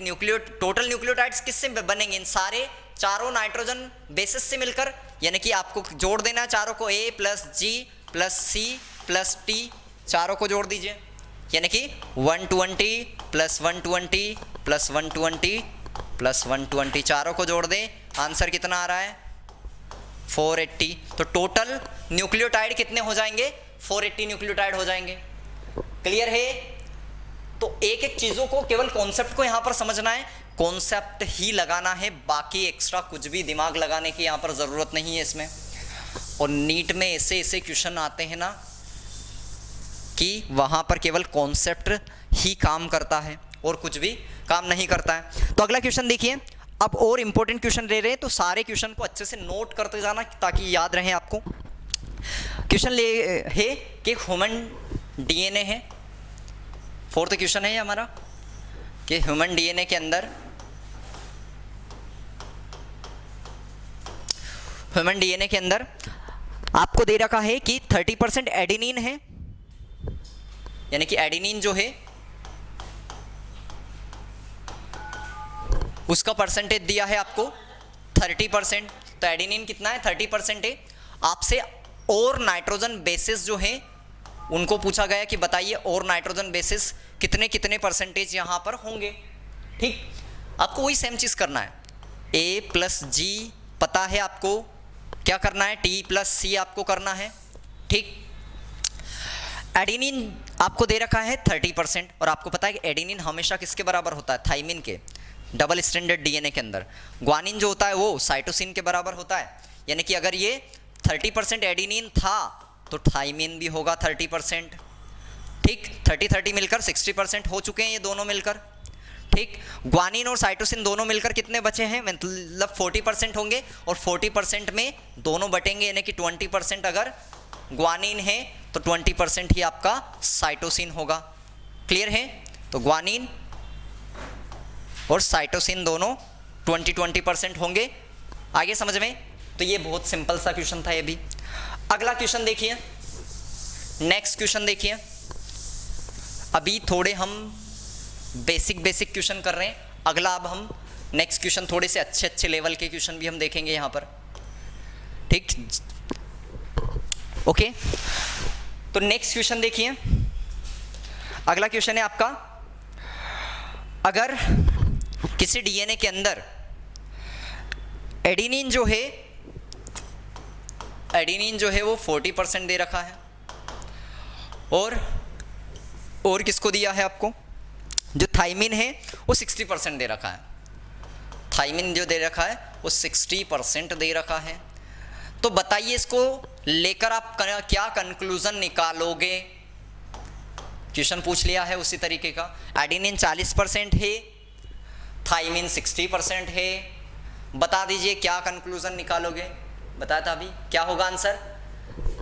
टोटल न्यूक्लियोटाइड्स किससे बनेंगे, इन सारे चारों नाइट्रोजन बेसिस से मिलकर, यानी कि आपको जोड़ देना है चारों को, A plus G plus C plus T, चारों को जोड़ दीजिए, यानी कि 120 प्लस 120 प्लस 120 प्लस 120, चारों को जोड़ दें, आंसर कितना आ रहा है 480। तो टोटल न्यूक्लियोटाइड कितने हो जाएंगे, 480 न्यूक्लियोटाइड हो जाएंगे। क्लियर है। तो एक एक चीजों को, केवल कॉन्सेप्ट को यहां पर समझना है, कॉन्सेप्ट ही लगाना है, बाकी एक्स्ट्रा कुछ भी दिमाग लगाने की यहां पर जरूरत नहीं है इसमें। और नीट में ऐसे ऐसे क्वेश्चन आते हैं ना कि वहां पर केवल कॉन्सेप्ट ही काम करता है और कुछ भी काम नहीं करता है। तो अगला क्वेश्चन देखिए, अब और इंपॉर्टेंट क्वेश्चन ले रहे हैं, तो सारे क्वेश्चन को अच्छे से नोट करते जाना ताकि याद रहे आपको। क्वेश्चन ले है कि ह्यूमन डीएनए है, फोर्थ क्वेश्चन है हमारा कि ह्यूमन डीएनए के अंदर, ह्यूमन डीएनए के अंदर आपको दे रखा है कि 30% एडिनिन है, यानी कि एडिनिन जो है उसका परसेंटेज दिया है आपको 30%। तो एडिनिन कितना है 30% है। आपसे और नाइट्रोजन बेसिस जो है उनको पूछा गया कि बताइए और नाइट्रोजन बेसिस कितने कितने परसेंटेज यहाँ पर होंगे, ठीक। आपको वही सेम चीज़ करना है, A प्लस G पता है आपको, क्या करना है T प्लस C आपको करना है, ठीक। एडिनिन आपको दे रखा है 30% और आपको पता है कि एडिनिन हमेशा किसके बराबर होता है, थाइमिन के, डबल स्ट्रैंडेड डीएनए के अंदर। ग्वानिन जो होता है वो साइटोसिन के बराबर होता है, यानी कि अगर ये 30% एडिनिन था तो थाइमिन भी होगा 30%, ठीक। 30-30 मिलकर 60% हो चुके हैं ये दोनों मिलकर, ठीक। ग्वानिन और साइटोसिन दोनों मिलकर कितने बचे हैं, मतलब 40% होंगे और 40% में दोनों बटेंगे, यानी कि 20% अगर ग्वानिन है तो 20% ही आपका साइटोसिन होगा। क्लियर है। तो ग्वानिन और साइटोसिन दोनों 20% होंगे। आगे समझ में। तो ये बहुत सिंपल सा क्वेश्चन था ये भी। अगला क्वेश्चन देखिए, नेक्स्ट क्वेश्चन देखिए। अभी थोड़े हम बेसिक क्वेश्चन कर रहे हैं, अगला अब हम नेक्स्ट क्वेश्चन थोड़े से अच्छे लेवल के क्वेश्चन भी हम देखेंगे यहाँ पर, ठीक। ओके, तो नेक्स्ट क्वेश्चन देखिए। अगला क्वेश्चन है आपका, अगर किसी डीएनए के अंदर एडिनिन जो है वो 40% दे रखा है और किसको दिया है आपको, जो थाइमिन है वो 60% दे रखा है। थाइमिन जो दे रखा है वो 60% दे रखा है। तो बताइए इसको लेकर आप क्या कंक्लूजन निकालोगे। क्वेश्चन पूछ लिया है उसी तरीके का। एडिनिन 40% है, थाइमिन 60% है। बता दीजिए क्या कंक्लूजन निकालोगे। बताया था अभी, क्या होगा आंसर।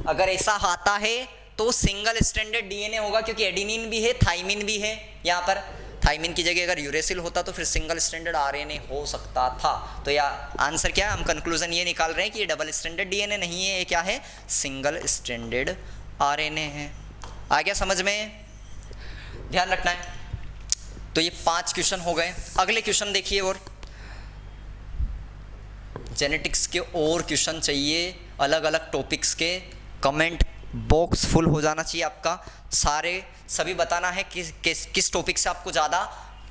अगर ऐसा आता है तो सिंगल स्ट्रैंडेड डीएनए होगा, क्योंकि एडिनिन भी है थाइमिन भी है। यहाँ पर थाइमिन की जगह अगर यूरेसिल होता तो फिर सिंगल स्ट्रैंडेड आरएनए हो सकता था। तो या आंसर क्या है, हम कंक्लूजन ये निकाल रहे हैं कि ये डबल स्ट्रैंडेड डीएनए नहीं है, ये क्या है, सिंगल स्ट्रैंडेड RNA है। आ गया समझ में? ध्यान रखना है। तो ये 5 क्वेश्चन हो गए। अगले क्वेश्चन देखिए, और जेनेटिक्स के और क्वेश्चन चाहिए अलग अलग टॉपिक्स के। कमेंट बॉक्स फुल हो जाना चाहिए आपका, सभी बताना है किस टॉपिक से आपको ज़्यादा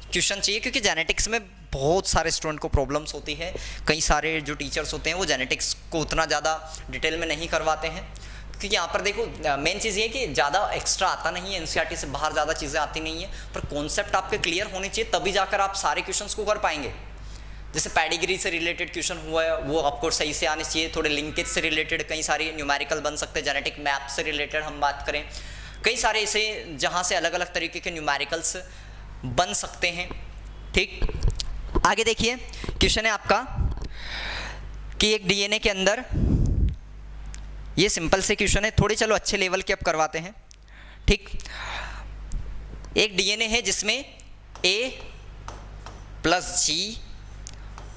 क्वेश्चन चाहिए, क्योंकि जेनेटिक्स में बहुत सारे स्टूडेंट को प्रॉब्लम्स होती है। कई सारे जो टीचर्स होते हैं वो जेनेटिक्स को उतना ज़्यादा डिटेल में नहीं करवाते हैं, क्योंकि यहाँ पर देखो मेन चीज़ ये है कि ज़्यादा एक्स्ट्रा आता नहीं है, एनसीईआरटी से बाहर ज़्यादा चीज़ें आती नहीं है, पर कॉन्सेप्ट आपके क्लियर होने चाहिए, तभी जाकर आप सारे क्वेश्चंस को कर पाएंगे। जैसे पैडिग्री से रिलेटेड क्वेश्चन हुआ है वो आपको सही से आने चाहिए, थोड़े लिंकेज से रिलेटेड कई सारे न्यूमेरिकल बन सकते हैं, जेनेटिक मैप से रिलेटेड हम बात करें, कई सारे ऐसे जहाँ से अलग अलग तरीके के न्यूमेरिकल्स बन सकते हैं। ठीक, आगे देखिए क्वेश्चन है आपका कि एक डीएनए के अंदर, ये सिंपल से क्वेश्चन है, थोड़े चलो अच्छे लेवल के अब करवाते हैं। ठीक, एक डीएनए है जिसमें A + G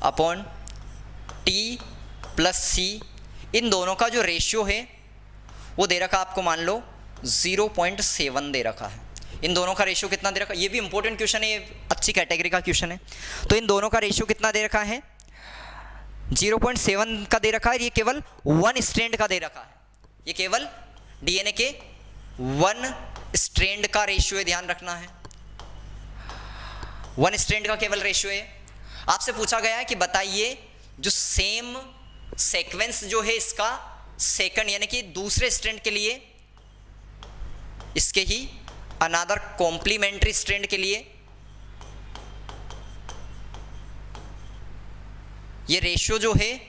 upon T + C, इन दोनों का जो रेशियो है वो दे रखा आपको, मान लो 0.7 दे रखा है। इन दोनों का रेशियो कितना दे रखा है? ये भी इंपॉर्टेंट क्वेश्चन है, ये अच्छी कैटेगरी का क्वेश्चन है। तो इन दोनों का रेशियो कितना दे रखा है? 0.7 का दे रखा है। ये केवल 1 स्ट्रैंड का दे रखा है, ये केवल डीएनए के 1 स्ट्रैंड का रेशियो है, ध्यान रखना है। 1 स्ट्रैंड का केवल रेशियो है। आपसे पूछा गया है कि बताइए जो सेम सीक्वेंस जो है इसका सेकंड यानी कि दूसरे स्ट्रैंड के लिए, इसके ही अनदर कॉम्प्लीमेंट्री स्ट्रैंड के लिए ये रेशियो जो है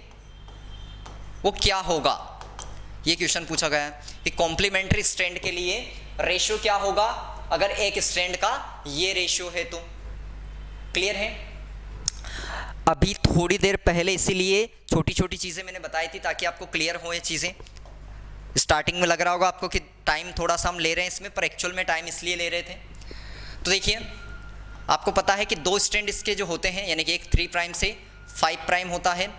वो क्या होगा, ये क्वेश्चन पूछा गया है कि कॉम्प्लीमेंट्री स्ट्रैंड के लिए रेशियो क्या होगा अगर एक स्ट्रैंड का ये रेशियो है तो। क्लियर है? अभी थोड़ी देर पहले इसीलिए छोटी छोटी चीज़ें मैंने बताई थी ताकि आपको क्लियर हो ये चीज़ें। स्टार्टिंग में लग रहा होगा आपको कि टाइम थोड़ा सा हम ले रहे हैं इसमें, पर एक्चुअल में टाइम इसलिए ले रहे थे। तो देखिए आपको पता है कि 2 स्ट्रैंड इसके जो होते हैं, यानी कि एक 3 प्राइम से 5 प्राइम होता है,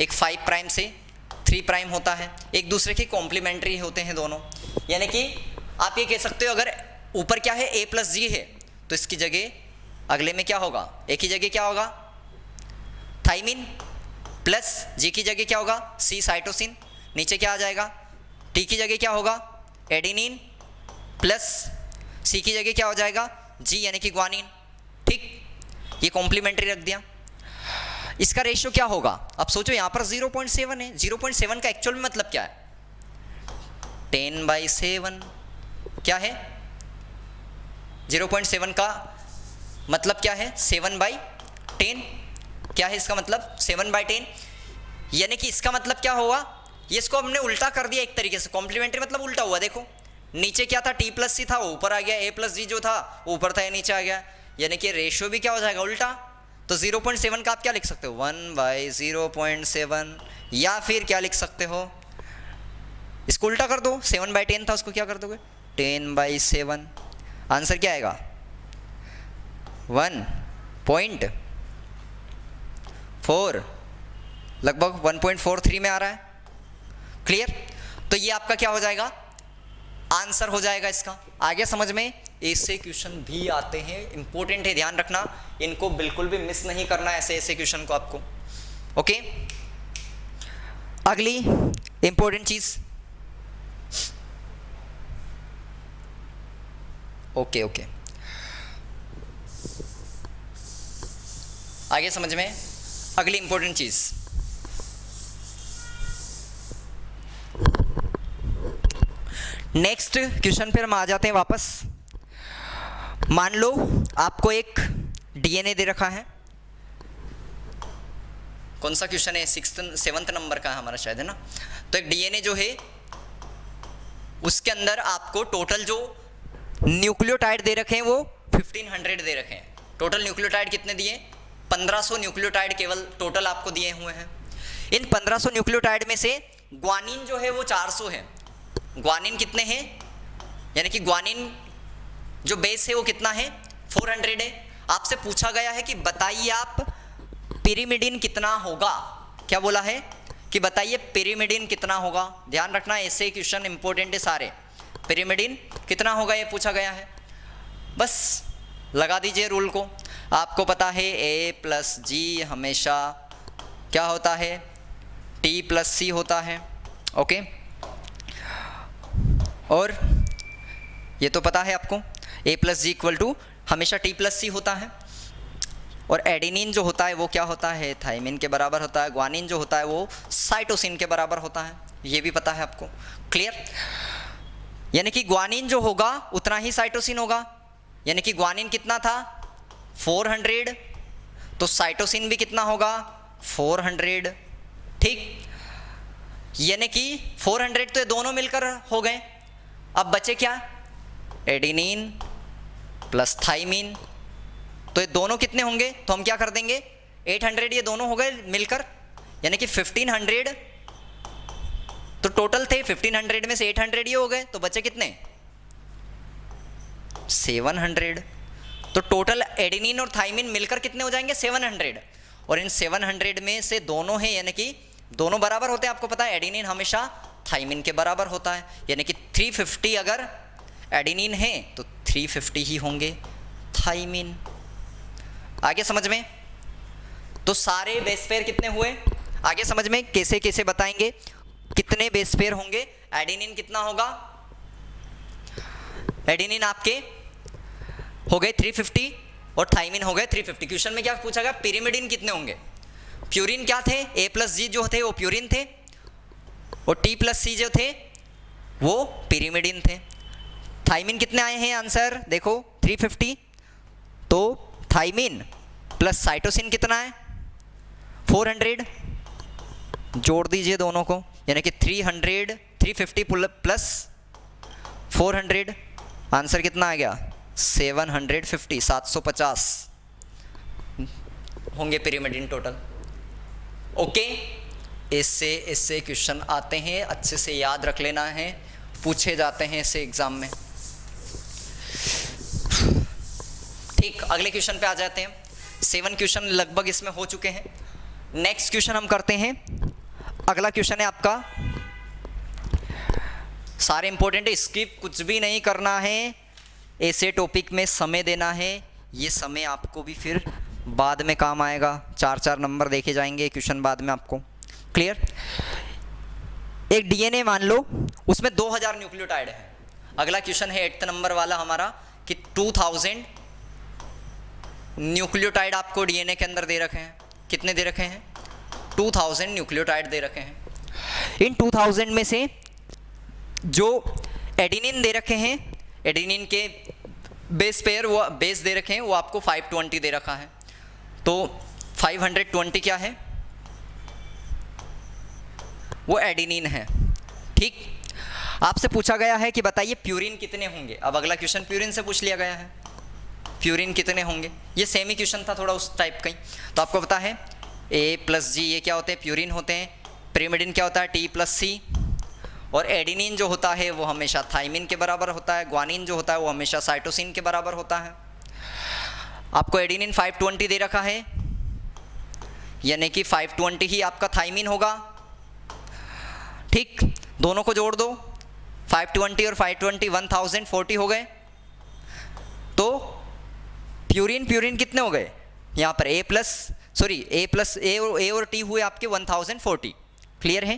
एक 5 प्राइम से 3 प्राइम होता है, एक दूसरे के कॉम्प्लीमेंट्री होते हैं दोनों। यानी कि आप ये कह सकते हो अगर ऊपर क्या है A + G है तो इसकी जगह अगले में क्या होगा, एक ही जगह क्या होगा थाइमिन, प्लस G की जगह क्या होगा C साइटोसिन, नीचे क्या आ जाएगा T की जगह क्या होगा एडेनिन, प्लस C की जगह क्या हो जाएगा G यानी कि ग्वानिन। ठीक, ये कॉम्प्लीमेंट्री रख दिया। इसका रेशियो क्या होगा? अब सोचो यहाँ पर 0.7 है, 0.7 का एक्चुअल में मतलब क्या है 10/7 क्या है 0.7 का मतलब क्या है 7/10 क्या है इसका मतलब 7/10, यानी कि इसका मतलब क्या होगा, ये इसको हमने उल्टा कर दिया एक तरीके से। कॉम्प्लीमेंट्री मतलब उल्टा हुआ, देखो नीचे क्या था T + C था वो ऊपर आ गया, A + G जो था वो ऊपर था ये नीचे आ गया, यानी कि रेशियो भी क्या हो जाएगा उल्टा। तो 0.7 का आप क्या लिख सकते हो 1/0.7, या फिर क्या लिख सकते हो इसको उल्टा कर दो, 7/10 था उसको क्या कर दोगे 10/7। आंसर क्या आएगा 1.4, लगभग 1.43 में आ रहा है। क्लियर? तो ये आपका क्या हो जाएगा आंसर हो जाएगा इसका। आ गया समझ में? ऐसे क्वेश्चन भी आते हैं, इंपॉर्टेंट है, ध्यान रखना, इनको बिल्कुल भी मिस नहीं करना ऐसे क्वेश्चन को आपको। ओके, अगली इंपॉर्टेंट चीज, ओके आगे समझ में? अगली इंपॉर्टेंट चीज, नेक्स्ट क्वेश्चन पर हम आ जाते हैं वापस। मान लो आपको एक डीएनए दे रखा है, कौन सा क्वेश्चन है 7th नंबर का हमारा शायद, है ना। तो एक डीएनए जो है उसके अंदर आपको टोटल जो न्यूक्लियोटाइड दे रखे हैं वो 1500 दे रखे हैं। टोटल न्यूक्लियोटाइड कितने दिए 1500 न्यूक्लियोटाइड केवल टोटल आपको दिए हुए हैं। इन 1500 न्यूक्लियोटाइड में से ग्वानिन जो है वो 400 है। ग्वानिन कितने हैं, यानी कि ग्वानिन जो बेस है वो कितना है 400 है। आपसे पूछा गया है कि बताइए आप पिरिमिडिन कितना होगा। क्या बोला है कि बताइए पिरिमिडिन कितना होगा। ध्यान रखना ऐसे क्वेश्चन इंपॉर्टेंट है सारे। पिरिमिडिन कितना होगा ये पूछा गया है। बस लगा दीजिए रूल को। आपको पता है A प्लस जी हमेशा क्या होता है, T प्लस सी होता है। ओके, और ये तो पता है आपको A plus G equal to हमेशा T प्लस सी होता है। और एडिनिन जो होता है वो क्या होता है, थाइमिन के बराबर होता है। ग्वानिन जो होता है वो साइटोसिन के बराबर होता है, ये भी पता है आपको। क्लियर, यानी कि ग्वानिन जो होगा उतना ही साइटोसिन होगा। यानी कि ग्वानिन कितना था 400, तो साइटोसिन भी कितना होगा 400। ठीक, यानी कि 400 तो ये दोनों मिलकर हो गए। अब बचे क्या, एडिनिन प्लस थाइमिन, तो ये दोनों कितने होंगे, तो हम क्या कर देंगे 800, ये दोनों हो गए मिलकर, यानी कि 1500। तो टोटल थे 1500 में से 800 ये हो गए, तो बचे कितने 700। तो टोटल एडिनिन और थाइमिन मिलकर कितने हो जाएंगे 700। और इन 700 में से दोनों हैं, यानी कि दोनों बराबर होते हैं। आपको पता है एडिनिन हमेशा थाइमिन के बराबर होता है, यानी कि 350 अगर एडिनिन है तो 350 ही होंगे थाइमिन। आगे समझ में, तो सारे बेस पेयर कितने हुए, आगे समझ में कैसे कैसे बताएंगे कितने बेस पेयर होंगे। एडिनिन कितना होगा, एडिनिन आपके हो गए 350 और थाइमिन हो गए 350। क्वेश्चन में क्या पूछा गया, पिरिमिडिन कितने होंगे। प्यूरिन क्या थे, A प्लस जी जो थे वो प्यूरिन थे, और T प्लस सी जो थे वो पिरिमिडिन थे। थाइमिन कितने आए हैं, आंसर देखो 350, तो थाइमिन प्लस साइटोसिन कितना है 400, जोड़ दीजिए दोनों को, यानी कि 350 प्लस 400, आंसर कितना आ गया 750, 750 होंगे पिरिमिडिन टोटल। ओके, इससे क्वेश्चन आते हैं, अच्छे से याद रख लेना है, पूछे जाते हैं इससे एग्जाम में। ठीक, अगले क्वेश्चन पे आ जाते हैं। 7 क्वेश्चन लगभग इसमें हो चुके हैं। नेक्स्ट क्वेश्चन हम करते हैं। अगला क्वेश्चन है आपका, सारे इंपॉर्टेंट है, स्किप कुछ भी नहीं करना है, ऐसे टॉपिक में समय देना है। ये समय आपको भी फिर बाद में काम आएगा, 4-4 नंबर देखे जाएंगे क्वेश्चन बाद में आपको। क्लियर, एक डीएनए मान लो, उसमें 2000 न्यूक्लियोटाइड है। अगला क्वेश्चन है 8th नंबर वाला हमारा कि 2000 न्यूक्लियोटाइड आपको डीएनए के अंदर दे रखे हैं। कितने दे रखे हैं 2000 न्यूक्लियोटाइड दे रखे हैं। इन 2000 में से जो एडिनिन दे रखे हैं, एडिनिन के बेस पेयर वो बेस दे रखे हैं, वो आपको 520 दे रखा है। तो 520 क्या है, वो एडिनिन है। ठीक, आपसे पूछा गया है कि बताइए प्यूरिन कितने होंगे। अब अगला क्वेश्चन प्यूरिन से पूछ लिया गया है, प्यूरिन कितने होंगे। ये सेमी क्वेश्चन था थोड़ा उस टाइप का ही। तो आपको पता है A प्लस जी ये क्या होते हैं, प्यूरिन होते हैं। पिरिमिडिन क्या होता है, T प्लस सी। और एडिनिन जो होता है वो हमेशा थाइमिन के बराबर होता है। ग्वानिन जो होता है वो हमेशा साइटोसिन के बराबर होता है। आपको एडिनिन 520 दे रखा है, यानी कि 520 ही आपका थाइमिन होगा। ठीक, दोनों को जोड़ दो, 520 और 520 1040 हो गए। तो प्यूरिन कितने हो गए यहाँ पर, A और T हुए आपके 1040। क्लियर है,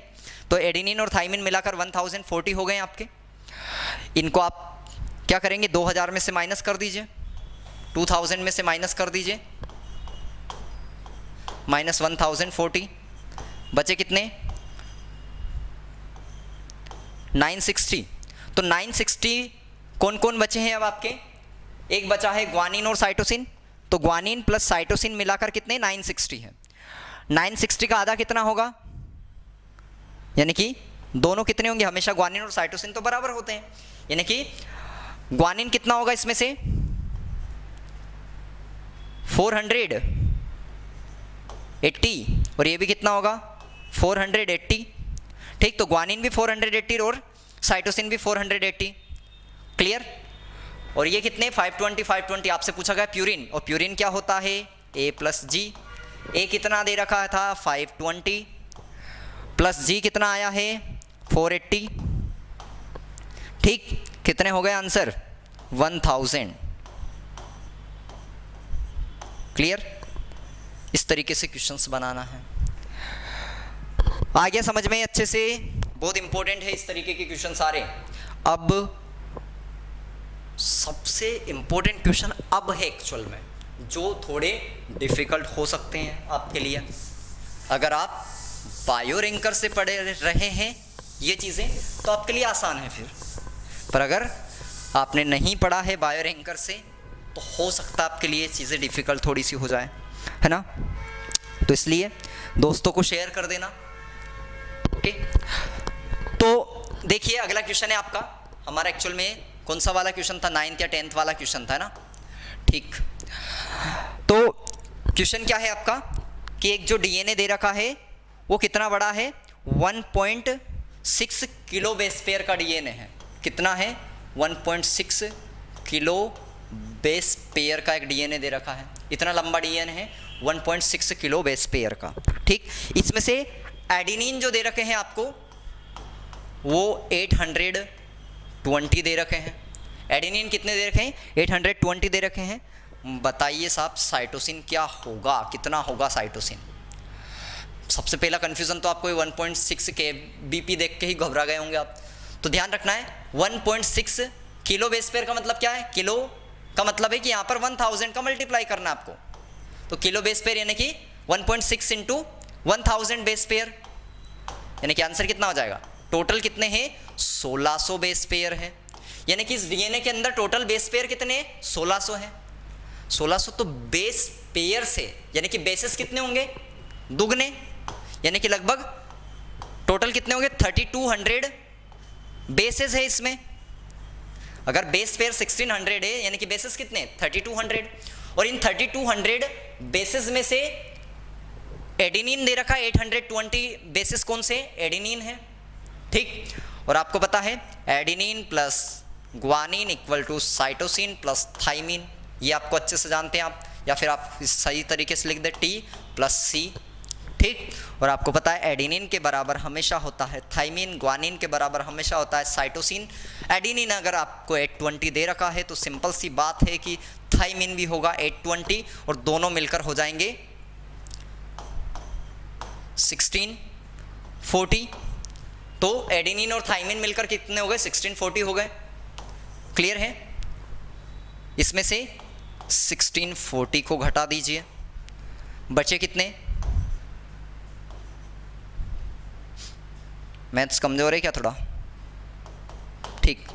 तो एडिनिन और थाइमिन मिलाकर 1040 हो गए आपके। इनको आप क्या करेंगे, 2000 में से माइनस कर दीजिए, 2000 में से माइनस कर दीजिए, माइनस 1040, बचे कितने 960। तो 960 कौन कौन बचे हैं अब आपके, एक बचा है ग्वानिन और साइटोसिन। तो ग्वानिन प्लस साइटोसिन मिलाकर कितने 960 है। 960 का आधा कितना होगा, यानी कि दोनों कितने होंगे, हमेशा ग्वानिन और साइटोसिन तो बराबर होते हैं, यानी कि ग्वानिन कितना होगा इसमें से 480 और ये भी कितना होगा 480। ठीक, तो ग्वानिन भी 480 और साइटोसिन भी 480। क्लियर, और ये कितने 520 आपसे पूछा गया प्यूरिन। और प्यूरिन क्या होता है A प्लस जी। A कितना दे रखा था 520 प्लस जी कितना आया है 480। ठीक, कितने हो गए आंसर? 1000। क्लियर? इस तरीके से क्वेश्चंस बनाना है। आ गया समझ में अच्छे से? बहुत इंपॉर्टेंट है इस तरीके के क्वेश्चन सारे। अब सबसे इंपॉर्टेंट क्वेश्चन अब है एक्चुअल में, जो थोड़े डिफिकल्ट हो सकते हैं आपके लिए। अगर आप बायो रैंकर से पढ़े रहे हैं ये चीज़ें तो आपके लिए आसान है फिर, पर अगर आपने नहीं पढ़ा है बायो रैंकर से तो हो सकता है आपके लिए चीज़ें डिफ़िकल्ट थोड़ी सी हो जाए, है ना? तो इसलिए दोस्तों को शेयर कर देना। ओके, तो देखिए अगला क्वेश्चन है आपका। हमारा एक्चुअल में कौन सा वाला क्वेश्चन था? 9th या 10th वाला क्वेश्चन था ना? ठीक, तो क्वेश्चन क्या है आपका कि एक जो डीएनए दे रखा है वो कितना बड़ा है? 1.6 किलो बेस पेयर का डीएनए है। कितना है? 1.6 किलो बेस पेयर का एक डीएनए दे रखा है। इतना लंबा डीएनए है, 1.6 किलो बेस पेयर का। ठीक, इसमें से एडेनिन जो दे रखे हैं आपको वो 820 दे रखे हैं। एडेनिन कितने दे रखे हैं? 820 दे रखे हैं। बताइए साहब साइटोसिन क्या होगा? कितना होगा साइटोसिन? सबसे पहला कन्फ्यूज़न तो आपको 1.6 kbp देख के ही घबरा गए होंगे आप। तो ध्यान रखना है 1.6 किलो बेस पेयर का मतलब क्या है? किलो का मतलब है कि यहाँ पर 1000 का मल्टीप्लाई करना है आपको। तो किलो बेस पेयर यानी कि 1.6 इंटू 1000 बेस पेयर, यानी कि आंसर कितना हो जाएगा? टोटल कितने हैं? 1600 बेस पेयर है। यानी कि इस डीएनए के अंदर टोटल बेस पेयर कितने हैं? 1600 है। 1600 तो बेस पेयर से यानी कि बेसिस कितने होंगे? दुगने, यानी कि लगभग टोटल कितने होंगे? 3200 बेसिस है इसमें। अगर बेस पेयर 1600 है यानी कि बेसिस कितने? 3200। और इन 3200 बेसिस में से एडेनिन दे रखा है 820 बेसिस कौन से? एडेनिन है। ठीक, और आपको पता है adenine plus guanine equal to cytosine plus thymine. ये आपको अच्छे से जानते हैं आप, या फिर आप सही तरीके से लिख दे T प्लस C। ठीक, और आपको पता है एडेनिन के बराबर हमेशा होता है थाइमिन, ग्वानिन के बराबर हमेशा होता है साइटोसिन। एडेनिन अगर आपको 820 दे रखा है तो सिंपल सी बात है कि थाइमिन भी होगा 820 और दोनों मिलकर हो जाएंगे 1640। तो एडेनिन और थाइमिन मिलकर कितने हो गए? 1640 हो गए। क्लियर है? इसमें से 1640 को घटा दीजिए, बचे कितने? मैथ्स कमजोर है क्या थोड़ा? ठीक,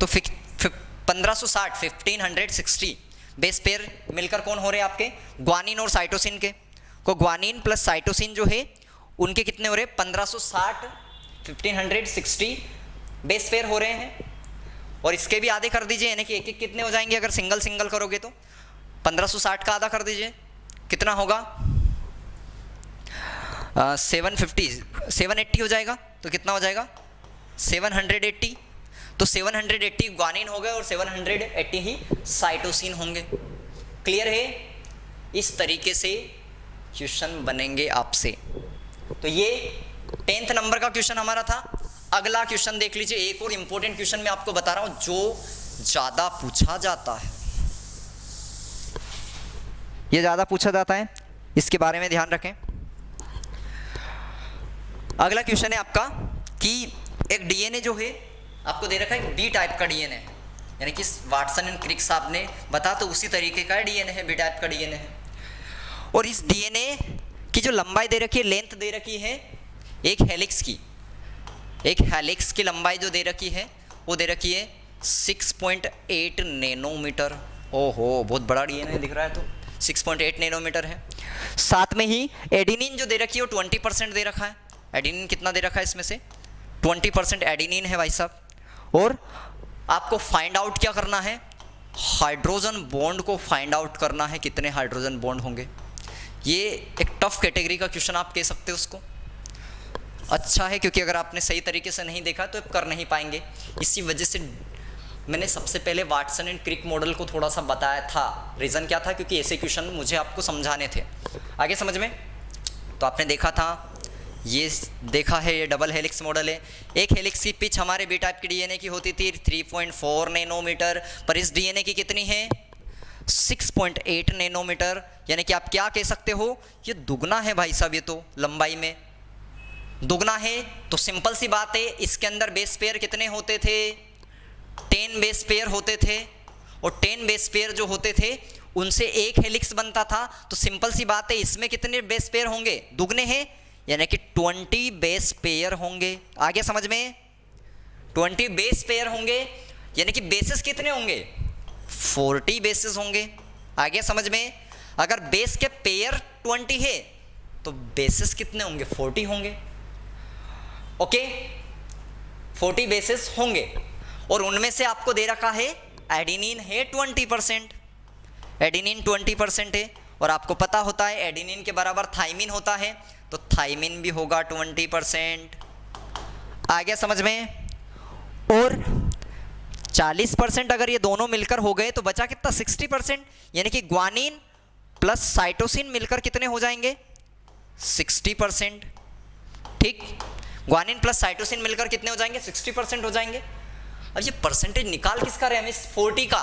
तो 1560 बेस पेयर मिलकर कौन हो रहे हैं आपके? ग्वानिन और साइटोसिन के। को ग्वानिन प्लस साइटोसिन जो है उनके कितने हो रहे हैं? 1560 बेस पेयर हो रहे हैं। और इसके भी आधे कर दीजिए, यानी कि एक एक कितने हो जाएंगे? अगर सिंगल सिंगल करोगे तो 1560 का आधा कर दीजिए, कितना होगा? 780 हो जाएगा। तो कितना हो जाएगा? 780। तो 780 ग्वानिन हो गए और 780 ही साइटोसिन होंगे। क्लियर है? इस तरीके से क्वेश्चन बनेंगे आपसे। तो ये 10th नंबर का क्वेश्चन हमारा था। अगला क्वेश्चन देख लीजिए, एक और इंपॉर्टेंट क्वेश्चन मैं आपको बता रहा हूं जो ज्यादा पूछा जाता है। ये ज्यादा पूछा जाता है, इसके बारे में ध्यान रखें। अगला क्वेश्चन है आपका कि एक डीएनए जो है आपको दे रखा है बी टाइप का डीएनए है, यानी कि वाटसन एंड क्रिक साहब ने बता तो उसी तरीके का डीएनए है, बी टाइप का डीएनए है। और इस डीएनए की जो लंबाई दे रखी है, लेंथ दे रखी है एक हेलिक्स की, एक हेलिक्स की लंबाई जो दे रखी है वो दे रखी है 6.8 नैनोमीटर। ओहो, बहुत बड़ा डीएनए दिख रहा है। तो 6.8 नैनोमीटर है। साथ में ही एडेनिन जो दे रखी है वो 20% दे रखा है। एडेनिन कितना दे रखा है? इसमें से 20% एडेनिन है भाई साहब। और आपको फाइंड आउट क्या करना है? हाइड्रोजन बॉन्ड को फाइंड आउट करना है, कितने हाइड्रोजन बॉन्ड होंगे। ये एक टफ कैटेगरी का क्वेश्चन आप कह सकते हो उसको। अच्छा है क्योंकि अगर आपने सही तरीके से नहीं देखा तो आप कर नहीं पाएंगे। इसी वजह से मैंने सबसे पहले वाटसन एंड क्रिक मॉडल को थोड़ा सा बताया था। रीज़न क्या था? क्योंकि ऐसे क्वेश्चन मुझे आपको समझाने थे। आगे समझ में? तो आपने देखा था ये देखा है, ये डबल हेलिक्स मॉडल है। एक हेलिक्स की पिच हमारे बी टाइप की डीएनए की होती थी 3.4 नैनोमीटर, पर इस डीएनए की कितनी है 6.8 नैनोमीटर, यानी कि आप क्या कह सकते हो, ये दुगना है भाई साहब, ये तो लंबाई में दुगना है। तो सिंपल सी बात है, इसके अंदर बेस पेयर कितने होते थे 10 बेस पेयर होते थे, और 10 बेस पेयर जो होते थे उनसे एक हेलिक्स बनता था। तो सिंपल सी बात है, इसमें कितने बेस पेयर होंगे, दुगने हैं, यानी कि 20 बेस पेयर होंगे। आगे समझ में, 20 बेस पेयर होंगे, यानी कि बेसिस कितने होंगे 40 बेसिस होंगे। आगे समझ में, अगर बेस के पेयर 20 है तो बेसिस कितने होंगे 40 होंगे। ओके, 40 बेसिस होंगे, और उनमें से आपको दे रखा है एडेनिन है 20%, एडेनिन 20% है, और आपको पता होता है एडेनिन के बराबर थाइमिन होता है, तो थाइमिन भी होगा 20%। आ गया समझ में। और 40% अगर ये दोनों मिलकर हो गए तो बचा कितना 60%, यानी कि ग्वानिन प्लस साइटोसिन मिलकर कितने हो जाएंगे 60%। ठीक, ग्वानिन प्लस साइटोसिन मिलकर कितने हो जाएंगे 60% हो जाएंगे। अब ये परसेंटेज निकाल किसका रहे हमें 40 का,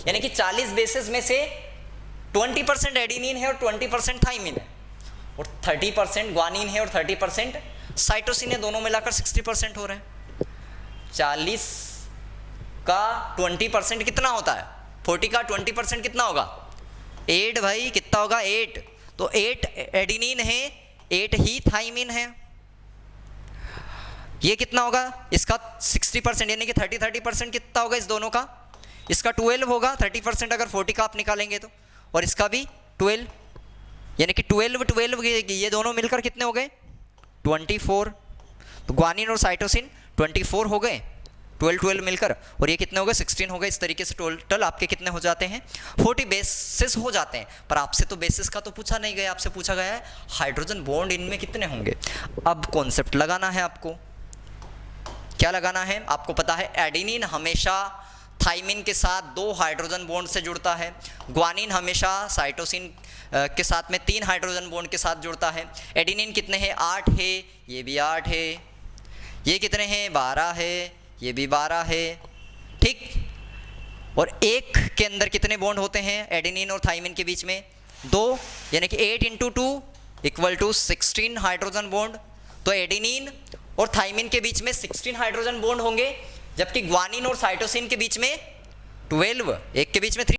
यानी कि 40 बेसिस में से 20% एडेनिन है और 20% थाइमिन है, और 30% ग्वानिन है और 30% साइटोसिन है, दोनों मिलाकर 60% हो रहे हैं। 40 का 20% कितना होता है, 40 का 20% कितना होगा 8 भाई, कितना होगा 8, तो 8 एडेनिन है 8 ही थाइमिन है। ये कितना होगा इसका 60%, यानी कि 30% कितना होगा इस दोनों का, इसका 12 होगा 30% अगर 40 का आप निकालेंगे तो, और इसका भी 12, यानी कि 12 ये दोनों मिलकर कितने हो गए 24। तो ग्वानिन और साइटोसिन 24 हो गए, 12 मिलकर, और ये कितने हो गए 16 हो गए। इस तरीके से टोटल आपके कितने हो जाते हैं 40 बेसिस हो जाते हैं। पर आपसे तो बेसिस का तो पूछा नहीं गया, आपसे पूछा गया है हाइड्रोजन बॉन्ड इनमें कितने होंगे। अब कॉन्सेप्ट लगाना है आपको, क्या लगाना है, आपको पता है एडेनिन हमेशा थाइमिन के साथ 2 हाइड्रोजन बॉन्ड से जुड़ता है, ग्वानिन हमेशा साइटोसिन के साथ में 3 हाइड्रोजन बॉन्ड के साथ जुड़ता है। एडेनिन कितने हैं 8 है, ये भी 8 है, ये कितने हैं 12 है, ये भी 12 है। ठीक, और एक के अंदर कितने बॉन्ड होते हैं एडेनिन और थाइमिन के बीच में 2, यानी कि 8 × 2 = 16 हाइड्रोजन बॉन्ड। तो एडेनिन और थाइमिन के बीच में 16 हाइड्रोजन बॉन्ड होंगे, जबकि ग्वानिन और साइटोसिन के बीच में 12, एक के बीच में 3